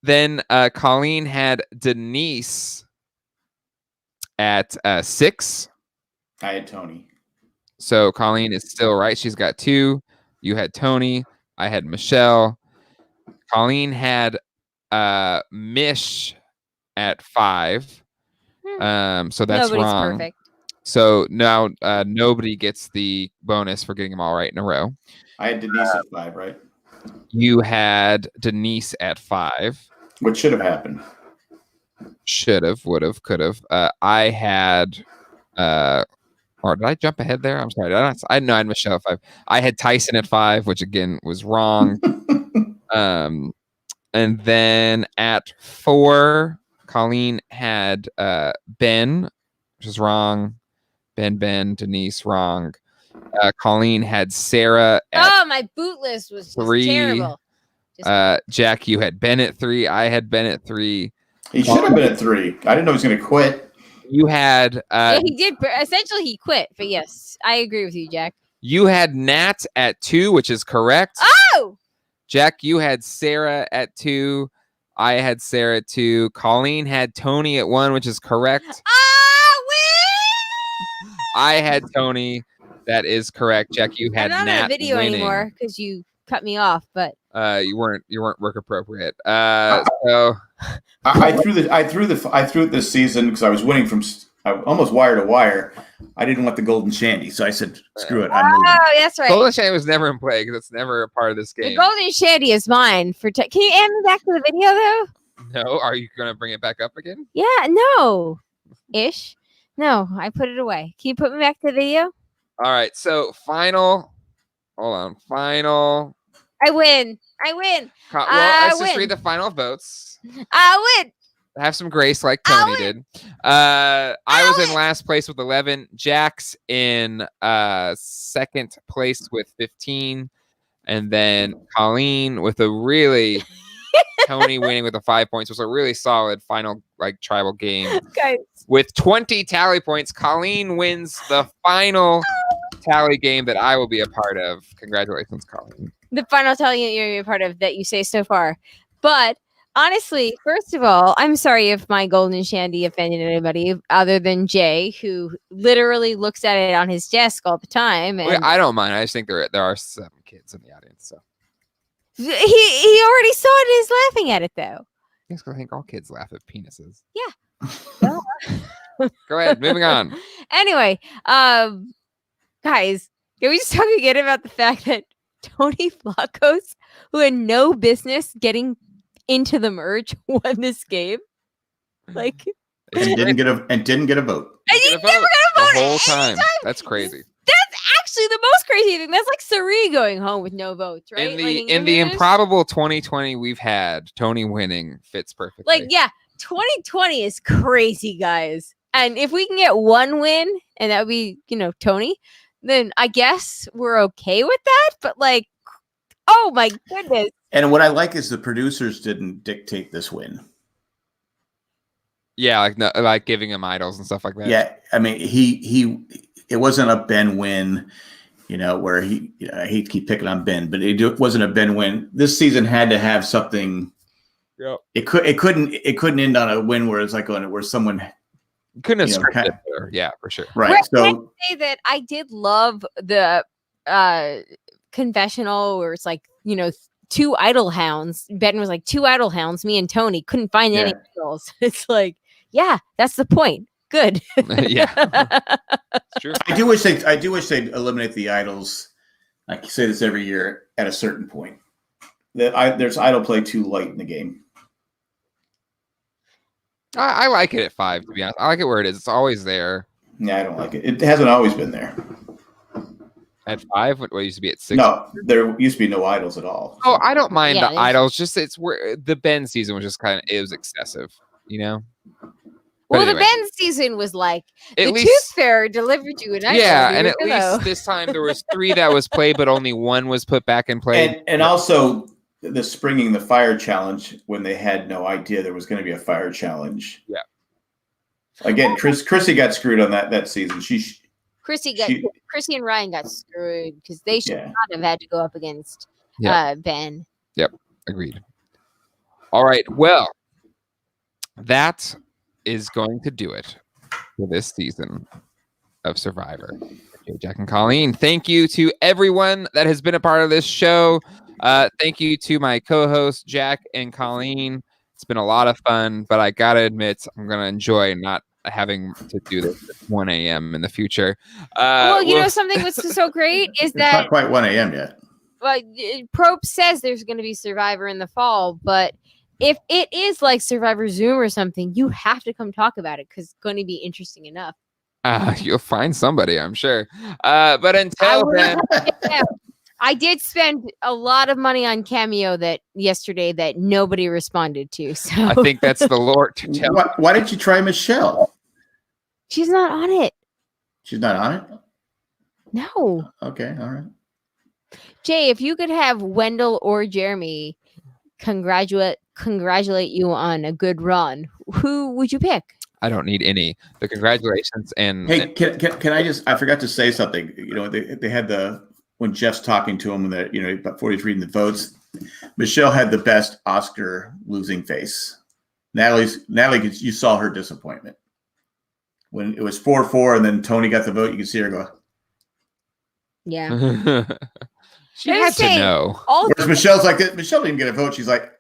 Then Colleen had Denise at 6. I had Tony. So Colleen is still right. She's got 2. You had Tony. I had Michelle. Colleen had Mish at 5. So that's nobody's wrong. perfect. So now nobody gets the bonus for getting them all right in a row. I had Denise at 5, right? You had Denise at 5. What should have happened? Should have, would have, could have. I had or did I jump ahead there? I'm sorry. I know I had Michelle at 5. I had Tyson at 5, which again was wrong. And then at 4, Colleen had Ben, which is wrong. Ben, Denise, wrong. Colleen had Sarah at Oh, my boot list was just 3. terrible. Just- Jack, you had Ben at 3. I had Ben at 3. He should have been at 3. I didn't know he was going to quit. You had yeah, he did. Essentially, he quit. But yes, I agree with you, Jack. you had Nat at 2, which is correct. Oh, Jack, you had Sarah at 2. I had Sarah at 2. Colleen had Tony at 1, which is correct. win! I had Tony. That is correct. Jack, you had I'm not Nat on a video winning. anymore because you cut me off. But You weren't work appropriate. So I threw it this season because I was winning from almost wire to wire. I didn't want the golden shandy, so I said, "Screw it, I'm moving." oh, that's right. Golden Shandy was never in play because it's never a part of this The game. golden shandy is mine. Can you add me back to the video though? No, are you gonna bring it back up again? Yeah, no, ish. No, I put it away. Can you put me back to the video? All right. So final. Hold on. Final. I win. Let's just read the final votes. I win. Have some grace like Tony did. I was in last place with 11. Jack's in second place with 15. And then Colleen with a really Tony winning with the 5 points. It was a really solid final tribal game. Guys. With 20 tally points, Colleen wins the final tally game that I will be a part of. Congratulations, Colleen. The final tally you're a part of that you say so far. But honestly, first of all, I'm sorry if my golden shandy offended anybody other than Jay, who literally looks at it on his desk all the time. And I don't mind. I just think there are 7 kids in the audience. So he already saw it and is laughing at it, though. Yes, I think all kids laugh at penises. Yeah. Go ahead. Moving on. Anyway, guys, can we just talk again about the fact that Tony Flacos, who had no business getting into the merge, won this game? Like, and didn't get a vote. And you never got a vote the whole time. anytime. That's crazy. That's actually the most crazy thing. That's like Sari going home with no votes, right? In the improbable 2020 we've had, Tony winning fits perfectly. Like, yeah, 2020 is crazy, guys. And if we can get one win, and that would be, Tony, then I guess we're okay with that. But oh my goodness. And what I like is the producers didn't dictate this win. Yeah, like giving him idols and stuff like that. Yeah, I mean, it wasn't a Ben win, where I hate to keep picking on Ben, but it wasn't a Ben win. This season had to have something. Yeah. It couldn't end on a win where it's where someone couldn't have scripted it better. Yeah, for sure. Right. So I say that I did love the confessional where it's 2 idol hounds. Ben was like 2 idol hounds. Me and Tony couldn't find any idols. It's yeah, that's the point. Good. Yeah, it's true. I do wish they'd eliminate the idols. I say this every year at a certain point. There's idol play too light in the game. I like it at 5, to be honest. I like it where it is. It's always there. Yeah, I don't like it. It hasn't always been there. At 5, what used to be at 6? No, there used to be no idols at all. Oh, I don't mind the idols. Just it's where the Ben season was just it was excessive, Well, anyway. the Ben season was At the least, Tooth Fairy delivered you an idol. Yeah, and at least this time there was 3 that was played, but only 1 was put back in play. And also the springing the fire challenge when they had no idea there was going to be a fire challenge. Yeah. Again, Chrissy got screwed on that season. Chrissy and Ryan got screwed because they should not have had to go up against Ben. Yep, agreed. All right, well, that is going to do it for this season of Survivor. Okay, Jack and Colleen, thank you to everyone that has been a part of this show. Thank you to my co-hosts, Jack and Colleen. It's been a lot of fun, but I gotta admit, I'm gonna enjoy not having to do this at 1 a.m. in the future. Something that's so great is it's that not quite 1 a.m. yet. Well, Probe says there's going to be Survivor in the fall, but if it is like Survivor Zoom or something, you have to come talk about it because it's going to be interesting enough. You'll find somebody, I'm sure. But until then, I did spend a lot of money on Cameo yesterday that nobody responded to. So I think that's the Lord to tell. Why didn't you try Michelle? She's not on it. She's not on it? No. Okay, all right. Jay, if you could have Wendell or Jeremy congratulate you on a good run, who would you pick? I don't need any. The congratulations and hey, can I just? I forgot to say something. They had when Jeff's talking to him that before he's reading the votes. Michelle had the best Oscar losing face. Natalie, you saw her disappointment when it was 4-4, and then Tony got the vote. You can see her go. Yeah. She had to know. Whereas Michelle's like this. Michelle didn't get a vote. She's like,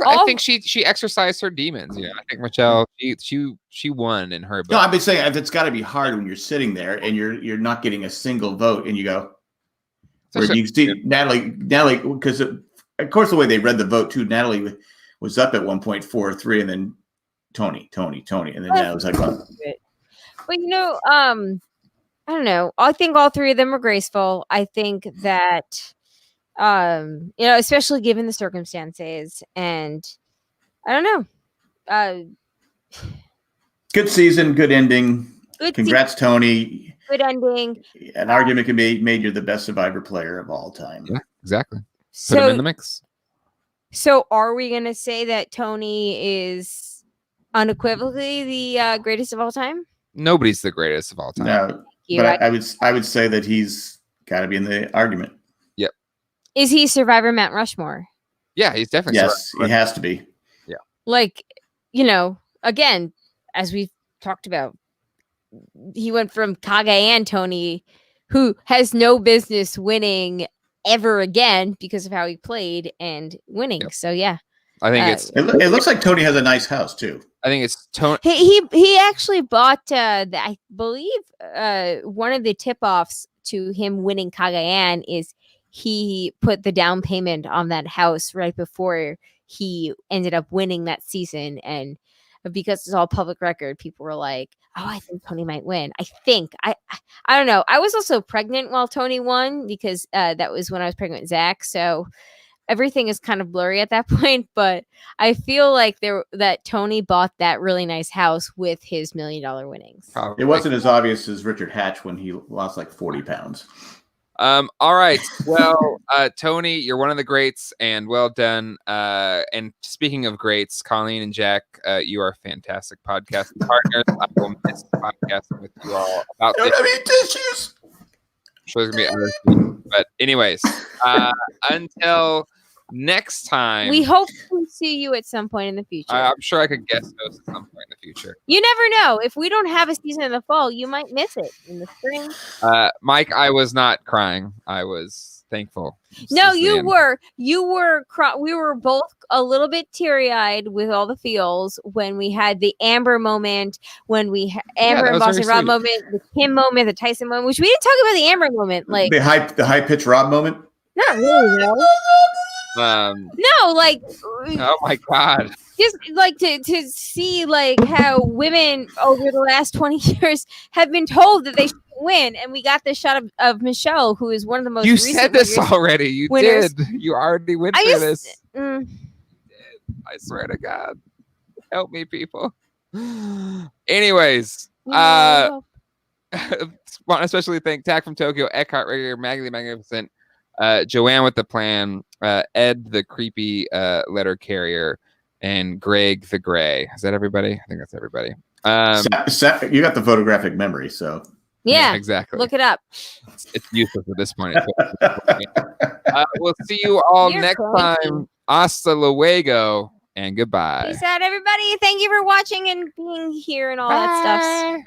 I think she exercised her demons. Yeah, I think Michelle she won in her book. No, I've been saying it's got to be hard when you're sitting there and you're not getting a single vote, and you go. Where you see Natalie, because of course the way they read the vote too. Natalie was up at 1.43, and then Tony, and then Natalie was like, well. But I don't know. I think all three of them were graceful. I think that, especially given the circumstances, and I don't know. Good season, good ending. Good Congrats, Tony. Good ending. An argument can be made you're the best Survivor player of all time. Yeah, exactly. Put him in the mix. So are we going to say that Tony is unequivocally the greatest of all time? Nobody's the greatest of all time. No, but I would say that he's got to be in the argument. Yep. Is he Survivor Mount Rushmore? Yeah, he's definitely. Yes, he has to be. Yeah. Like, again, as we've talked about, he went from Cagayan Tony, who has no business winning ever again because of how he played and winning. Yep. So yeah, I think it looks like Tony has a nice house too. I think it's Tony. He actually bought I believe one of the tip-offs to him winning Cagayan is he put the down payment on that house right before he ended up winning that season. And because it's all public record, people were like, oh, I think Tony might win. I don't know. I was also pregnant while Tony won because that was when I was pregnant with Zach. So everything is kind of blurry at that point, but I feel like that Tony bought that really nice house with his $1 million winnings. It wasn't as obvious as Richard Hatch when he lost like 40 pounds. All right. Well, Tony, you're one of the greats, and well done. And speaking of greats, Colleen and Jack, you are fantastic podcast partners. I will miss podcasting with you all about this. Don't have any tissues. I'm sure there's gonna be other, but anyways, until next time, we hope to see you at some point in the future. I'm sure I could guest host at some point in the future. You never know. If we don't have a season in the fall, you might miss it in the spring. Mike, I was not crying. I was thankful. No, you were. You were. We were both a little bit teary-eyed with all the feels when we had the Amber moment, when we Amber and Boston Rob moment, the Kim moment, the Tyson moment, which we didn't talk about the Amber moment. Like the high pitched Rob moment. Not really, no. No, like, oh my god, just like to see like how women over the last 20 years have been told that they should win, and we got this shot of Michelle, who is one of the most. You said this already. You winners. Did. You already went through this. I swear to God, help me, people. Anyways, want to especially thank Tack from Tokyo, Eckhart Rigger, Maggie the Magnificent, Joanne with the plan, Ed the creepy letter carrier, and Greg the Gray. Is that everybody? I think that's everybody. You got the photographic memory, so yeah, exactly. Look it up. It's useless at this point. We'll see you all next time. Hasta luego and goodbye. Peace out, everybody. Thank you for watching and being here and all that stuff.